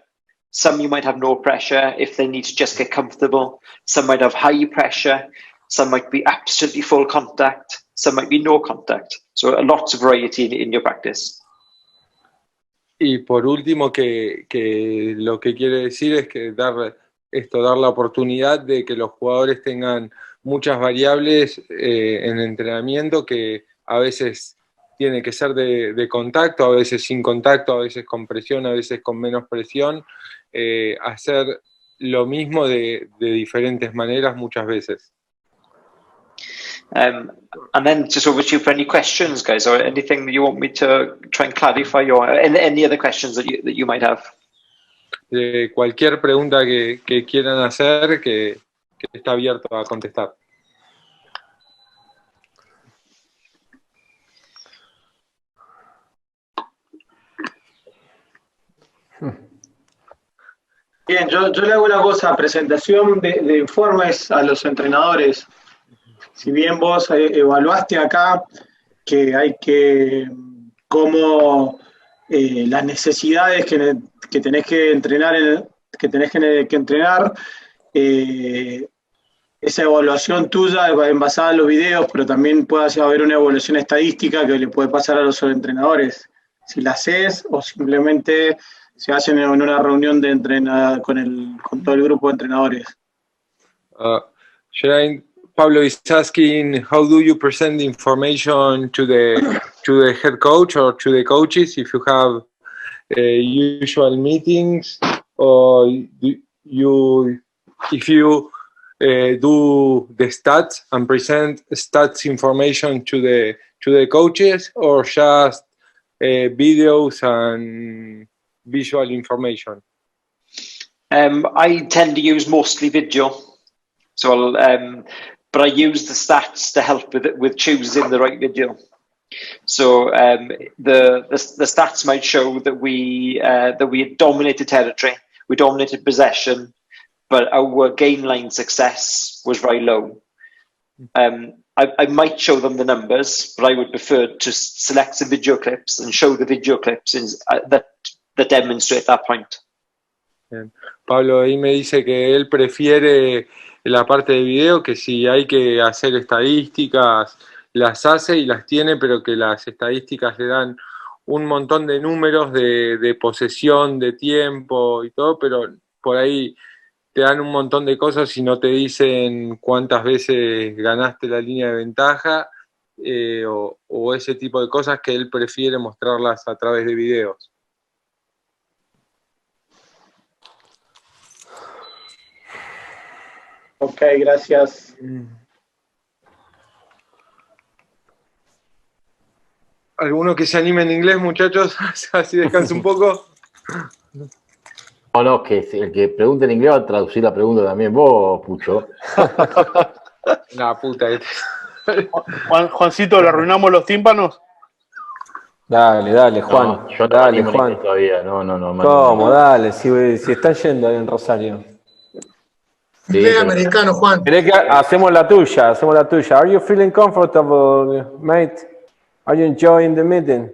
Some you might have no pressure if they need to just get comfortable. Some might have high pressure. Some might be absolutely full contact. Some might be no contact. So lots of variety in your practice. Y por último, que lo que quiere decir es que dar la oportunidad de que los jugadores tengan muchas variables en entrenamiento, que a veces tiene que ser de contacto, a veces sin contacto, a veces con presión, a veces con menos presión, hacer lo mismo de diferentes maneras muchas veces. And then just over to you for any questions, guys, or anything that you want me to try and clarify, or any other questions that you might have. Cualquier pregunta que quieran hacer, que está abierto a contestar. Bien, yo le hago una cosa, presentación de informes a los entrenadores. Si bien vos evaluaste acá que hay que, como las necesidades que tenés que entrenar, esa evaluación tuya basada en los videos, pero también puede haber una evaluación estadística que le puede pasar a los entrenadores. Si la haces o simplemente se hacen en una reunión de con todo el grupo de entrenadores. Geraint, Pablo is asking, how do you present the information to the head coach or to the coaches if you have usual meetings, or if you do the stats and present stats information to the coaches, or just videos and visual information? I tend to use mostly video, so but I use the stats to help with choosing the right video. So the stats might show that we dominated territory, we dominated possession, but our game line success was very low. I might show them the numbers, but I would prefer to select some video clips and show the video clips that demonstrate that point. Bien. Pablo ahí me dice que él prefiere la parte de video, que si hay que hacer estadísticas, las hace y las tiene, pero que las estadísticas le dan un montón de números de posesión, de tiempo y todo, pero por ahí te dan un montón de cosas y no te dicen cuántas veces ganaste la línea de ventaja, o ese tipo de cosas que él prefiere mostrarlas a través de videos. Ok, gracias. ¿Alguno que se anime en inglés, muchachos? Así descansa un poco. No, que el que pregunte en inglés va a traducir la pregunta también vos, Pucho. La puta. Juancito, ¿le arruinamos los tímpanos? Dale, dale, Juan. No, yo no Dale, me animo en Juan. inglés todavía. No. ¿Cómo? Dale, si están yendo ahí en Rosario. Inglés americano, Juan. ¿Querés que hacemos la tuya? Are you feeling comfortable, mate? Are you enjoying the meeting?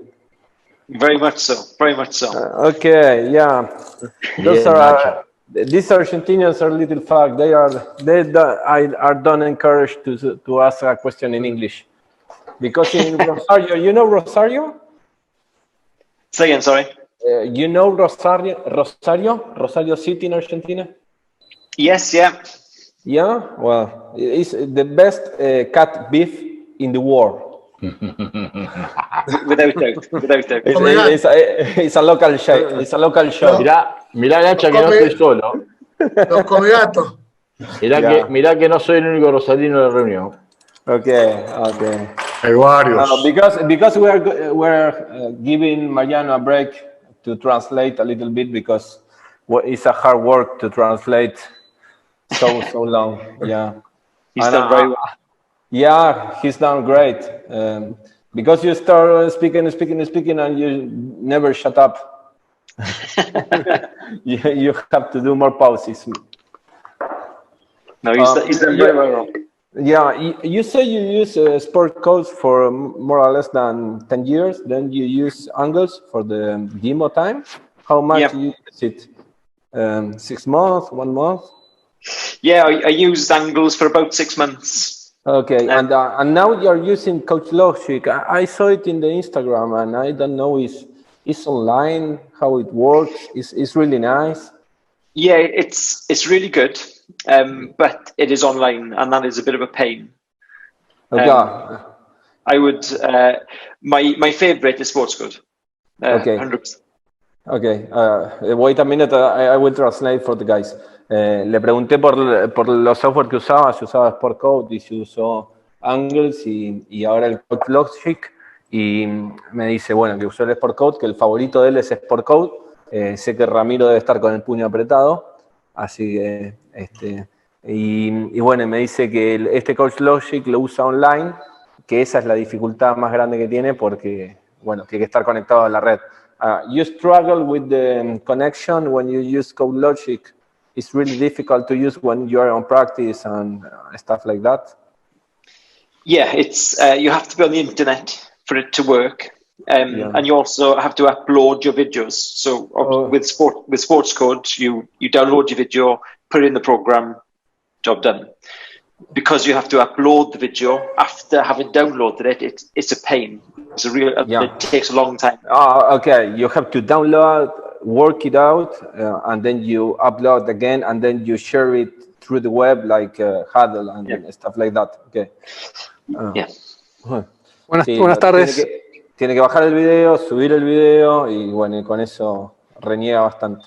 Very much so. Very much so. Okay, yeah. These Argentinians are little fuck. They don't encouraged to ask a question in English, because in Rosario, you know Rosario? Say again, sorry. You know Rosario City in Argentina? Yes, yeah. Yeah, well, it's the best cat beef in the world. Without doubt. It's a local show. It's a local show. Mirá, Nacha, que no estoy solo. Los come gatos. Mirá que no soy el único rosarino de la reunión. Okay. Hay varios. Because we're giving Mariano a break to translate a little bit, because it's a hard work to translate so long. Yeah. He's done very well. Yeah, he's done great. Because you start speaking, and you never shut up. you have to do more pauses. No, he's done very well. Yeah, you say you use sport codes for more or less than 10 years. Then you use angles for the demo time. How much you use it? 6 months, 1 month? Yeah, I used angles for about 6 months. Okay, and now you're using Coach Logic. I saw it in the Instagram, and I don't know it's online, how it works. It's really nice. Yeah, it's really good, but it is online, and that is a bit of a pain. Okay. I would my favorite is Sports Code. Okay. 100%. Okay. Wait a minute. I will translate for the guys. Le pregunté por los software que usaba. Si usaba Sport Code y si usó Angles y ahora el Coach Logic. Y me dice, bueno, que usó el Sport Code, que el favorito de él es Sport Code. Sé que Ramiro debe estar con el puño apretado. Así que, y bueno, me dice que este Coach Logic lo usa online, que esa es la dificultad más grande que tiene porque, bueno, tiene que estar conectado a la red. You struggle with the connection when you use Coach Logic. It's really difficult to use when you are on practice and stuff like that. Yeah, it's you have to be on the internet for it to work, and you also have to upload your videos. So with Sports Code, you download your video, put it in the program, job done. Because you have to upload the video after having downloaded it, it's a pain. It's a real. It takes a long time. Okay, you have to download, work it out, and then you upload again, and then you share it through the web like Huddle and stuff like that. Okay. Buenas tardes. Tiene que bajar el video, subir el video y bueno, y con eso reniega bastante.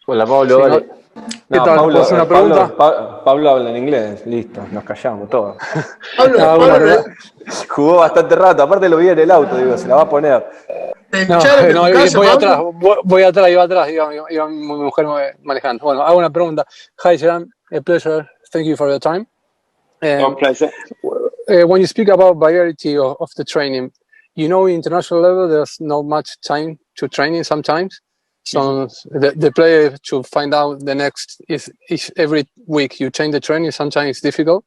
Hola Pablo, dale. ¿Qué tal? Pablo, ¿Puedo hacer una pregunta? Pablo habla en inglés, listo, nos callamos todos. Pablo, jugó bastante rato, aparte lo vi en el auto, digo, se la va a poner. Voy atrás, iba mi mujer manejando. Bueno, hago una pregunta. Hi, Geraint, a pleasure. Thank you for your time. No pleasure. When you speak about variety of the training, you know, international level, there's not much time to training sometimes. So the player to find out the next is every week you change the training. Sometimes it's difficult.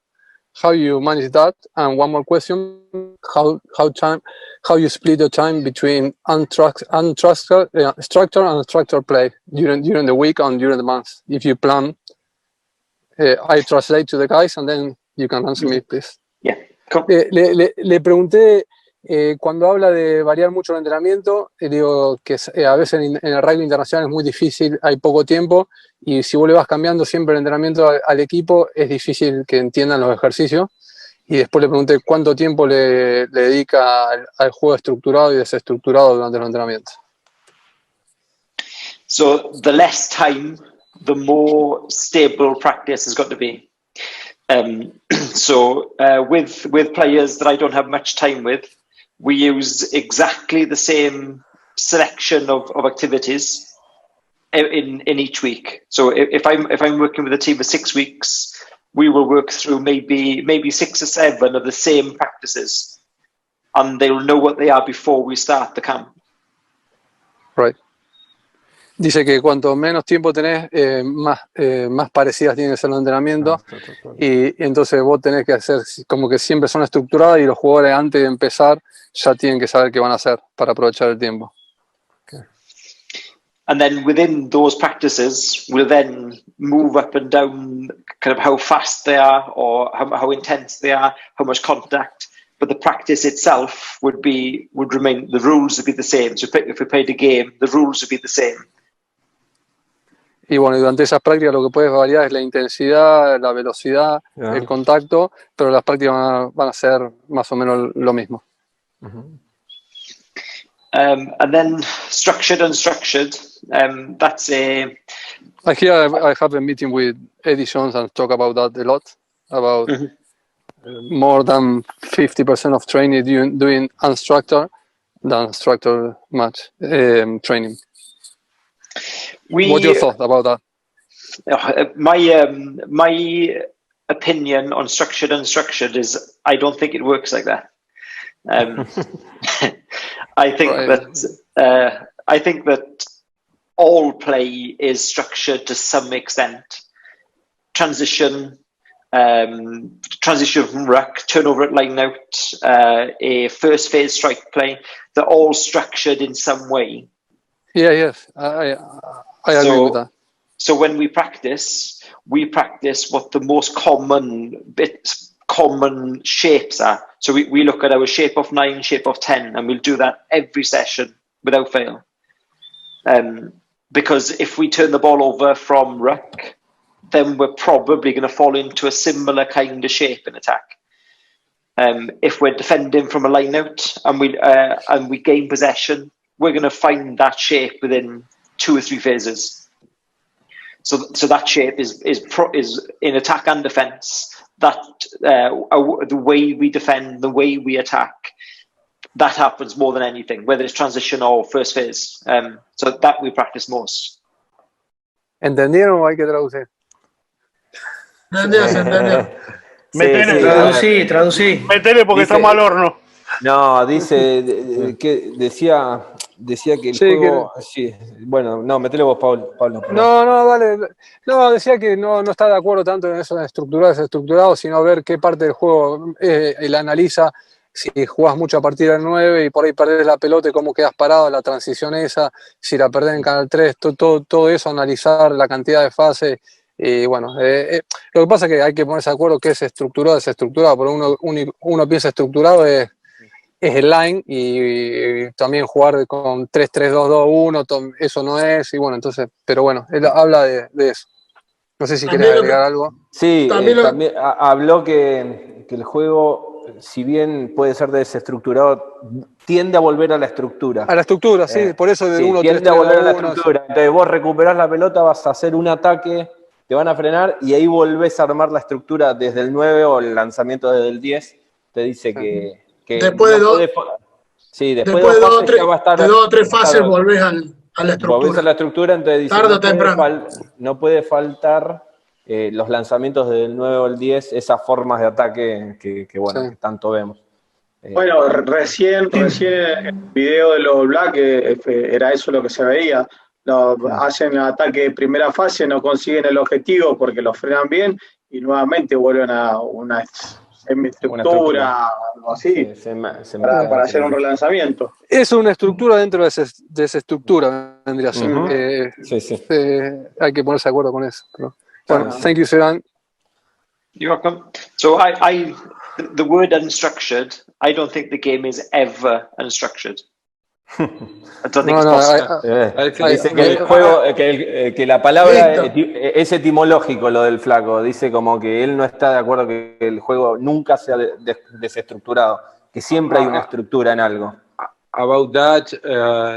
How you manage that? And one more question: how you split the time between structure and unstructured play during the week and during the month? If you plan, I translate to the guys and then you can answer me, please. Yeah. Cool. Le pregunté cuando habla de variar mucho el entrenamiento, digo que a veces en el rugby internacional es muy difícil, hay poco tiempo, y si vos le vas cambiando siempre el entrenamiento al equipo, es difícil que entiendan los ejercicios. Y después le pregunté cuánto tiempo le dedica al juego estructurado y desestructurado durante los entrenamientos. So the less time, the more stable practice has got to be. With players that I don't have much time with, we use exactly the same selection of activities in each week. So if I'm working with a team of 6 weeks, we will work through maybe 6 or 7 of the same practices, and they'll know what they are before we start the camp. Right. Dice que cuanto menos tiempo tenés, más parecidas tienen que ser los entrenamientos, y entonces vos tenés que hacer como que siempre son estructuradas, y los jugadores antes de empezar ya tienen que saber qué van a hacer para aprovechar el tiempo. And then within those practices, we'll then move up and down kind of how fast they are, or how intense they are, how much contact. But the practice itself would remain, the rules would be the same. So if we played a game, the rules would be the same. Y bueno, durante esas prácticas lo que puedes variar es la intensidad, la velocidad, el contacto, pero las prácticas van a ser más o menos lo mismo. And then structured, unstructured, that's a... Here I have a meeting with Eddie Jones and talk about that a lot, about more than 50% of training doing unstructured than structured match training. What's your thought about that? My opinion on structured, unstructured is I don't think it works like that. I think that all play is structured to some extent. Transition from ruck, turnover at line out, a first phase strike play, they're all structured in some way. Yeah, yes, I agree with that. So when we practice what the most common shapes are. So we look at our shape of 9, shape of 10, and we'll do that every session without fail. Because if we turn the ball over from ruck, then we're probably going to fall into a similar kind of shape in attack. If we're defending from a line out and we gain possession, we're going to find that shape within 2 or 3 phases. So that shape is in attack and defense. That the way we defend, the way we attack, that happens more than anything, whether it's transition or first phase. So that we practice most. ¿Entendieron o hay que traducir? Entendieron. Traducí. Metele porque estamos al horno. No, decía que el juego... Sí, bueno, no, metele vos, Pablo. No, dale. No, decía que no está de acuerdo tanto en eso de estructurado, desestructurado, sino ver qué parte del juego él analiza. Si jugás mucho a partir del 9 y por ahí perdés la pelota y cómo quedas parado, la transición esa, si la perdés en Canal 3, todo eso, analizar la cantidad de fases. Y bueno, lo que pasa es que hay que ponerse de acuerdo qué es estructurado, desestructurado, porque uno piensa estructurado es el line, y también jugar con 3-3-2-2-1, eso no es, y bueno, entonces, pero bueno, él habla de eso. No sé si querés agregar algo. Sí, también habló que el juego, si bien puede ser desestructurado, tiende a volver a la estructura. A la estructura, sí, por eso de 1-3-3-2-1. Tiende a volver a la estructura. Entonces vos recuperás la pelota, vas a hacer un ataque, te van a frenar, y ahí volvés a armar la estructura desde el 9 o el lanzamiento desde el 10. Te dice que después de dos o tres fases volvés a la estructura. Volvés a la estructura, entonces dice, no puede faltar los lanzamientos desde el 9 o el 10, esas formas de ataque que tanto vemos. Bueno, recién en el video de los Black era eso lo que se veía. Hacen el ataque de primera fase, no consiguen el objetivo porque lo frenan bien y nuevamente vuelven a una semiestructura, algo así, para hacer un relanzamiento. Es una estructura dentro de esa estructura, vendría a ser. Hay que ponerse de acuerdo con eso. Pero, bueno, thank you, Geraint. You're welcome. So the word unstructured, I don't think the game is ever unstructured. I don't think it's possible. Dice que el juego, que la palabra es etimológico lo del flaco. Dice como que él no está de acuerdo que el juego nunca sea desestructurado, que siempre hay una estructura en algo. About that,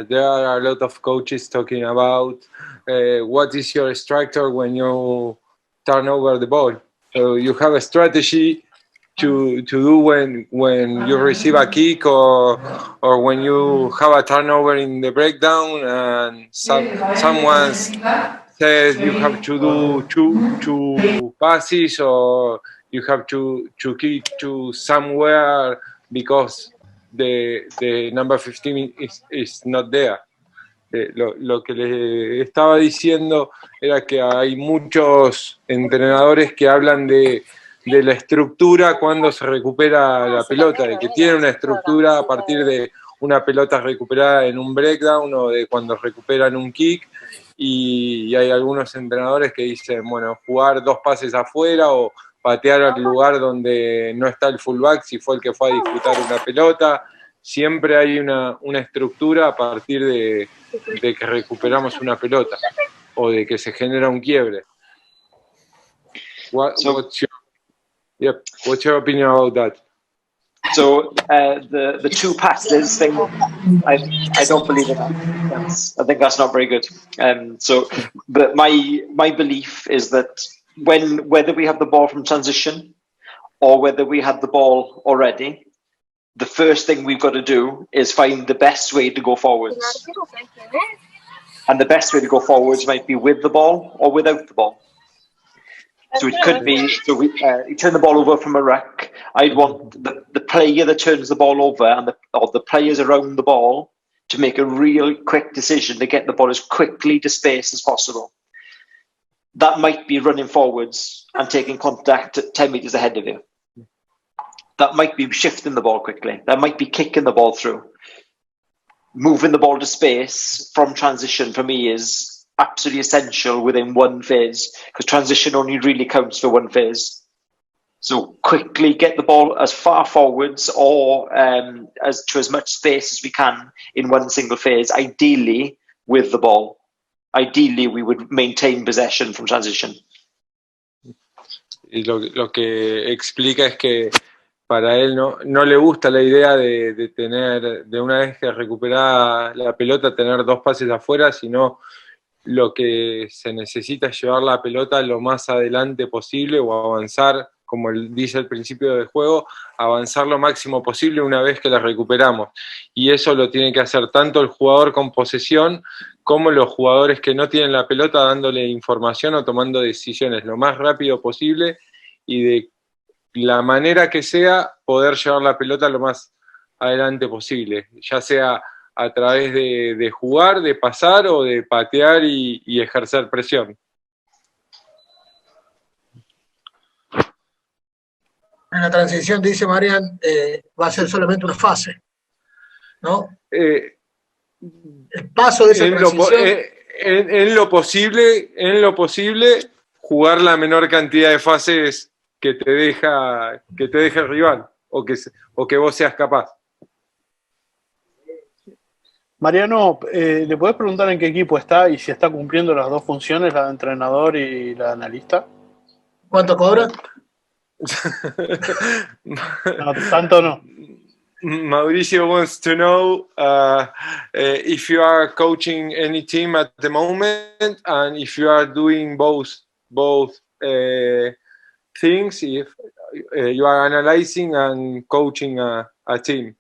there are a lot of coaches talking about what is your structure when you turn over the ball. So you have a strategy to do when you receive a kick or when you have a turnover in the breakdown and someone says you have to do two passes or you have to kick to somewhere because the number 15 is not there. Lo que les estaba diciendo era que hay muchos entrenadores que hablan de la estructura cuando se recupera la pelota, de que tiene una estructura a partir de una pelota recuperada en un breakdown o de cuando recuperan un kick, y hay algunos entrenadores que dicen, bueno, jugar 2 pases afuera o patear al lugar donde no está el fullback si fue el que fue a disputar una pelota. Siempre hay una estructura a partir de que recuperamos una pelota o de que se genera un quiebre. What's your opinion about that? So the 2 passes thing, I don't believe in that. I think that's not very good. But my belief is that whether we have the ball from transition or whether we have the ball already, the first thing we've got to do is find the best way to go forwards. And the best way to go forwards might be with the ball or without the ball. So it could be, you turn the ball over from a ruck. I'd want the player that turns the ball over or the players around the ball to make a real quick decision to get the ball as quickly to space as possible. That might be running forwards and taking contact 10 meters ahead of you. That might be shifting the ball quickly. That might be kicking the ball through. Moving the ball to space from transition for me is absolutely essential within one phase, because transition only really counts for one phase. So quickly get the ball as far forwards or as much space as we can in one single phase, ideally with the ball. Ideally, we would maintain possession from transition. Y lo que explica es que para él no le gusta la idea de tener, de una vez que recuperada la pelota, tener 2 pases afuera, sino lo que se necesita es llevar la pelota lo más adelante posible o avanzar, como dice al principio del juego, avanzar lo máximo posible una vez que la recuperamos. Y eso lo tiene que hacer tanto el jugador con posesión como los jugadores que no tienen la pelota, dándole información o tomando decisiones lo más rápido posible y de la manera que sea, poder llevar la pelota lo más adelante posible, ya sea a través de jugar, de pasar o de patear y ejercer presión. En la transición, dice Marian, va a ser solamente una fase, ¿no? El paso de esa transición... En lo posible, jugar la menor cantidad de fases que te deja el rival o que vos seas capaz. Mariano, ¿le podés preguntar en qué equipo está y si está cumpliendo las 2 funciones, la de entrenador y la de analista? ¿Cuánto cobra? No, tanto no. Mauricio wants to know if you are coaching any team at the moment and if you are doing both things, if you are analyzing and coaching a team.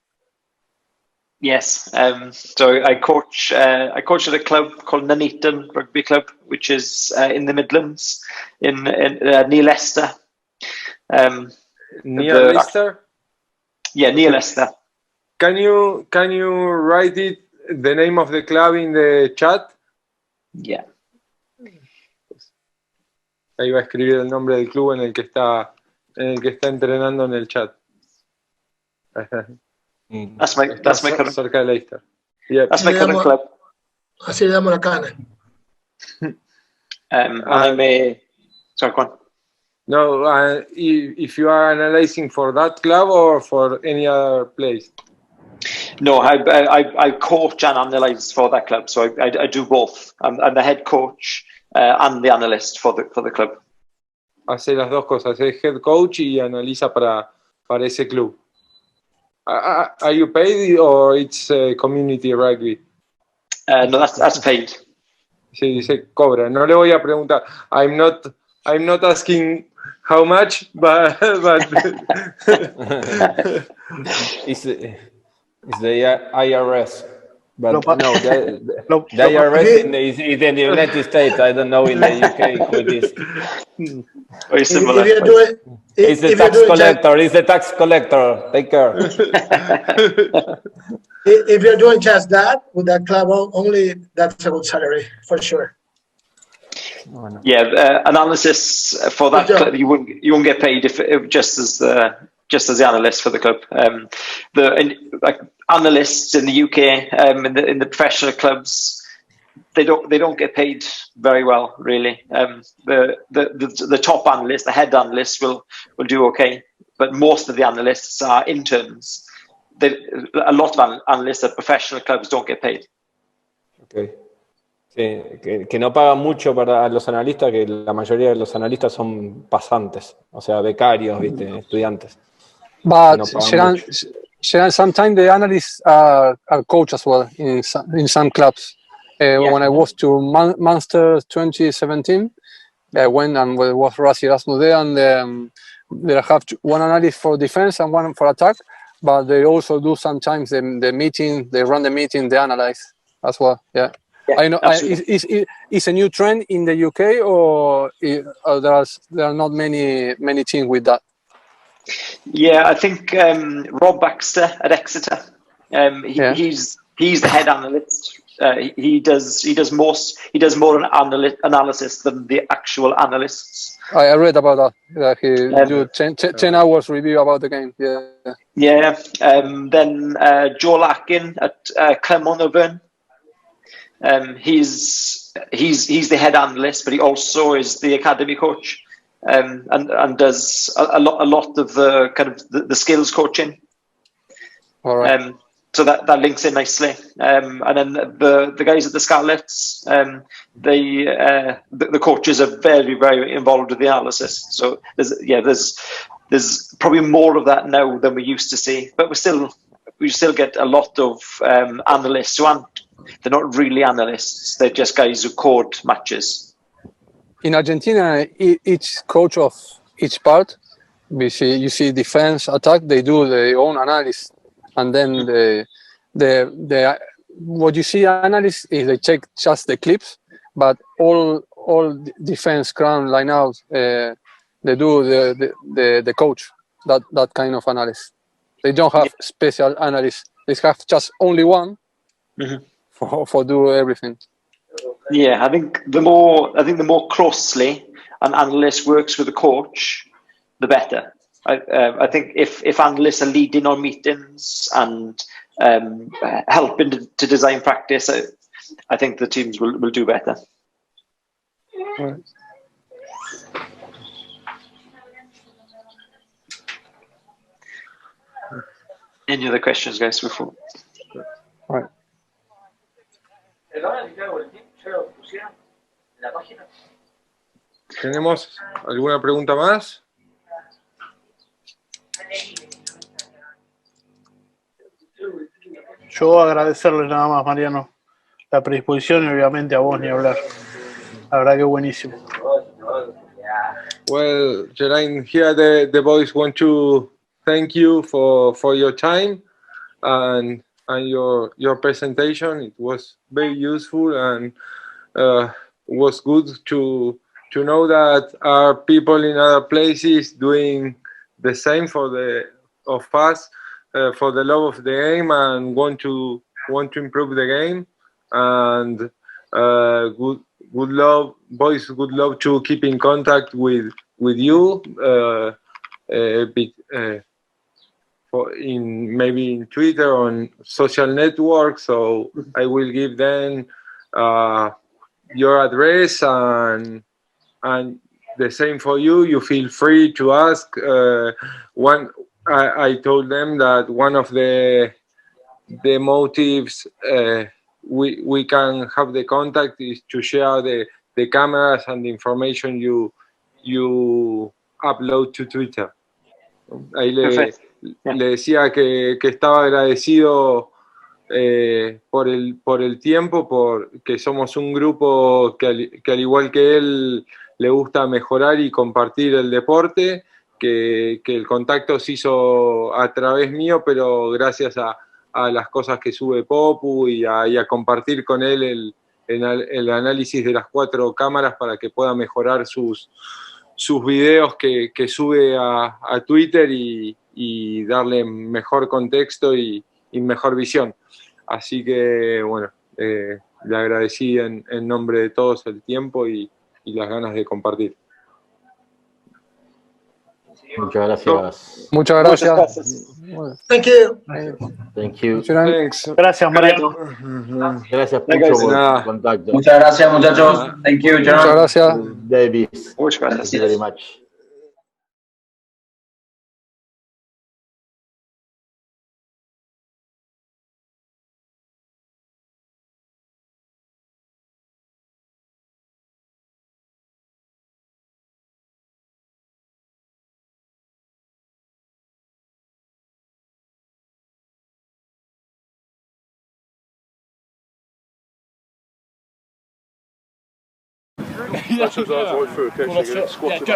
Yes, so I coach at a club called Nuneaton Rugby Club, which is in the Midlands, near Leicester. Near Leicester? Yeah, near Leicester. Can you write the name of the club in the chat? Yeah. Ahí va a escribir el nombre del club en el que está entrenando en el chat. That's my current, cerca de Leicester. Yep. That's my current club. Así le damos la cana. I'm a... Sorry, go on. No, if you are analyzing for that club or for any other place. No, I coach and analyze for that club, so I do both. I'm the head coach and the analyst for the club. Hace las dos cosas, es head coach y analiza para ese club. Are you paid or it's community rugby? No, that's paid. Sí, dice cobra. No le voy a preguntar. I'm not asking how much, but it's the IRS. But no, the IRS is in the United States. I don't know in the UK who it is. Very similar. It's the tax collector. It's the tax collector. Take care. If you're doing just that with that club only, that's a good salary for sure. Yeah, analysis for that club, you won't get paid if just as the analyst for the club. Like analysts in the UK, in the professional clubs, they don't get paid very well, really. The top analyst, the head analyst, will do okay, but most of the analysts are interns. A lot of analysts at professional clubs don't get paid. Okay. Sí, que no pagan mucho para los analistas, que la mayoría de los analistas son pasantes, o sea, becarios, ¿viste? Estudiantes. But no sometimes the analysts are coach as well in some clubs. When I was to Munster 2017, I went and was Rassi Erasmus there, and they have one analyst for defense and one for attack, but they also do sometimes the meeting, they run the meeting, they analyze as well. Yeah. I know. Is a new trend in the UK, or there are not many teams with that? Yeah, I think Rob Baxter at Exeter. He's the head analyst. He does more analysis than the actual analysts. I read about that. He do 10 hours review about the game. Yeah. Yeah. Then Joe Larkin at Clermont Auvergne. He's the head analyst, but he also is the academy coach, and does a lot of the kind of the skills coaching. All right. So that links in nicely. And then the guys at the Scarlets, the coaches are very involved with the analysis. So there's probably more of that now than we used to see, but we still get a lot of analysts who they're not really analysts. They're just guys who code matches. In Argentina, each coach of each part, you see defense, attack, they do their own analysis. And then what you see analysts is they check just the clips, but all defense, ground, line out, they do the coach, that kind of analysis. They don't have special analysts. They have just only one. Mm-hmm. For do everything. Yeah, I think the more closely an analyst works with a coach, the better. I think if analysts are leading on meetings and helping to design practice, I think the teams will do better. Right. Any other questions, guys? Before? Right. ¿Tenemos alguna pregunta más? Yo agradecerle nada más, Mariano, la predisposición y obviamente a vos ni hablar. La verdad que buenísimo. Well, Geraint, here the boys want to thank you for your time and your presentation. It was very useful and was good to know that our people in other places doing the same for the love of the game and want to improve the game, and good love, boys. Good love to keep in contact with you. Maybe in Twitter, on social networks. So I will give them your address and the same for you. You feel free to ask. I told them that one of the motives we can have the contact is to share the cameras and the information you upload to Twitter. Ahí le decía que estaba agradecido por el tiempo, porque somos un grupo que al igual que él le gusta mejorar y compartir el deporte, que el contacto se hizo a través mío, pero gracias a las cosas que sube Popu y a compartir con él el análisis de las 4 cámaras para que pueda mejorar sus videos que sube a Twitter y darle mejor contexto y mejor visión. Así que, bueno, le agradecí en nombre de todos el tiempo y las ganas de compartir. Muchas gracias. Muchas gracias. Thank you. Thank you. Thanks. Gracias, Mariano. Gracias, Pucho, por el contacto. Muchas gracias, muchachos. Thank you, Geraint. Muchas gracias. Davies. Muchas Thank gracias. you very much. That's what I was right through. Okay, so you squat to go.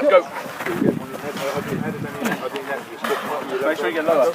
Make sure you get lower.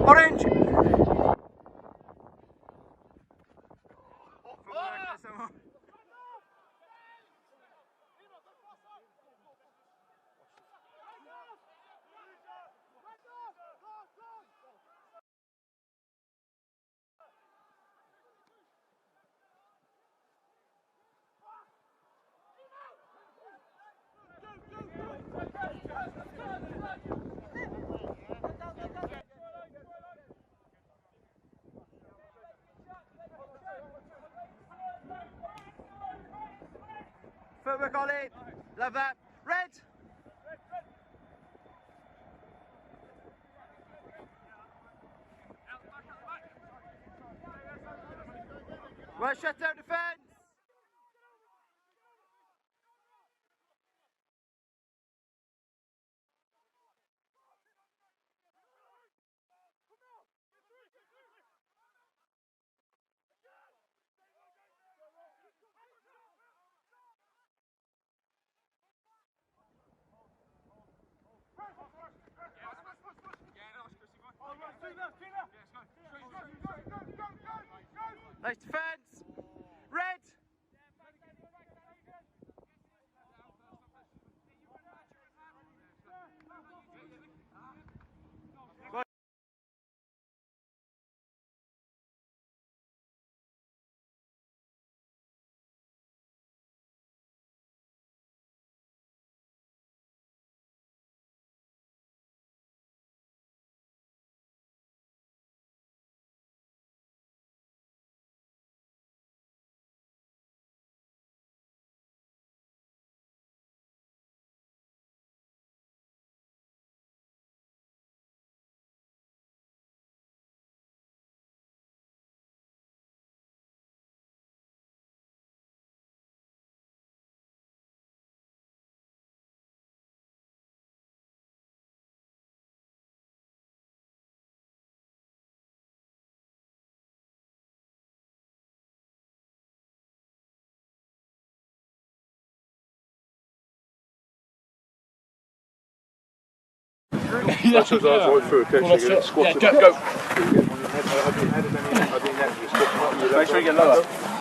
Orange. Footwork, Ollie. Love that. Red. Right, shut down defence. Nice defence. Red. That's as I was right through, okay, so you squat it. Go. Make sure you get lower.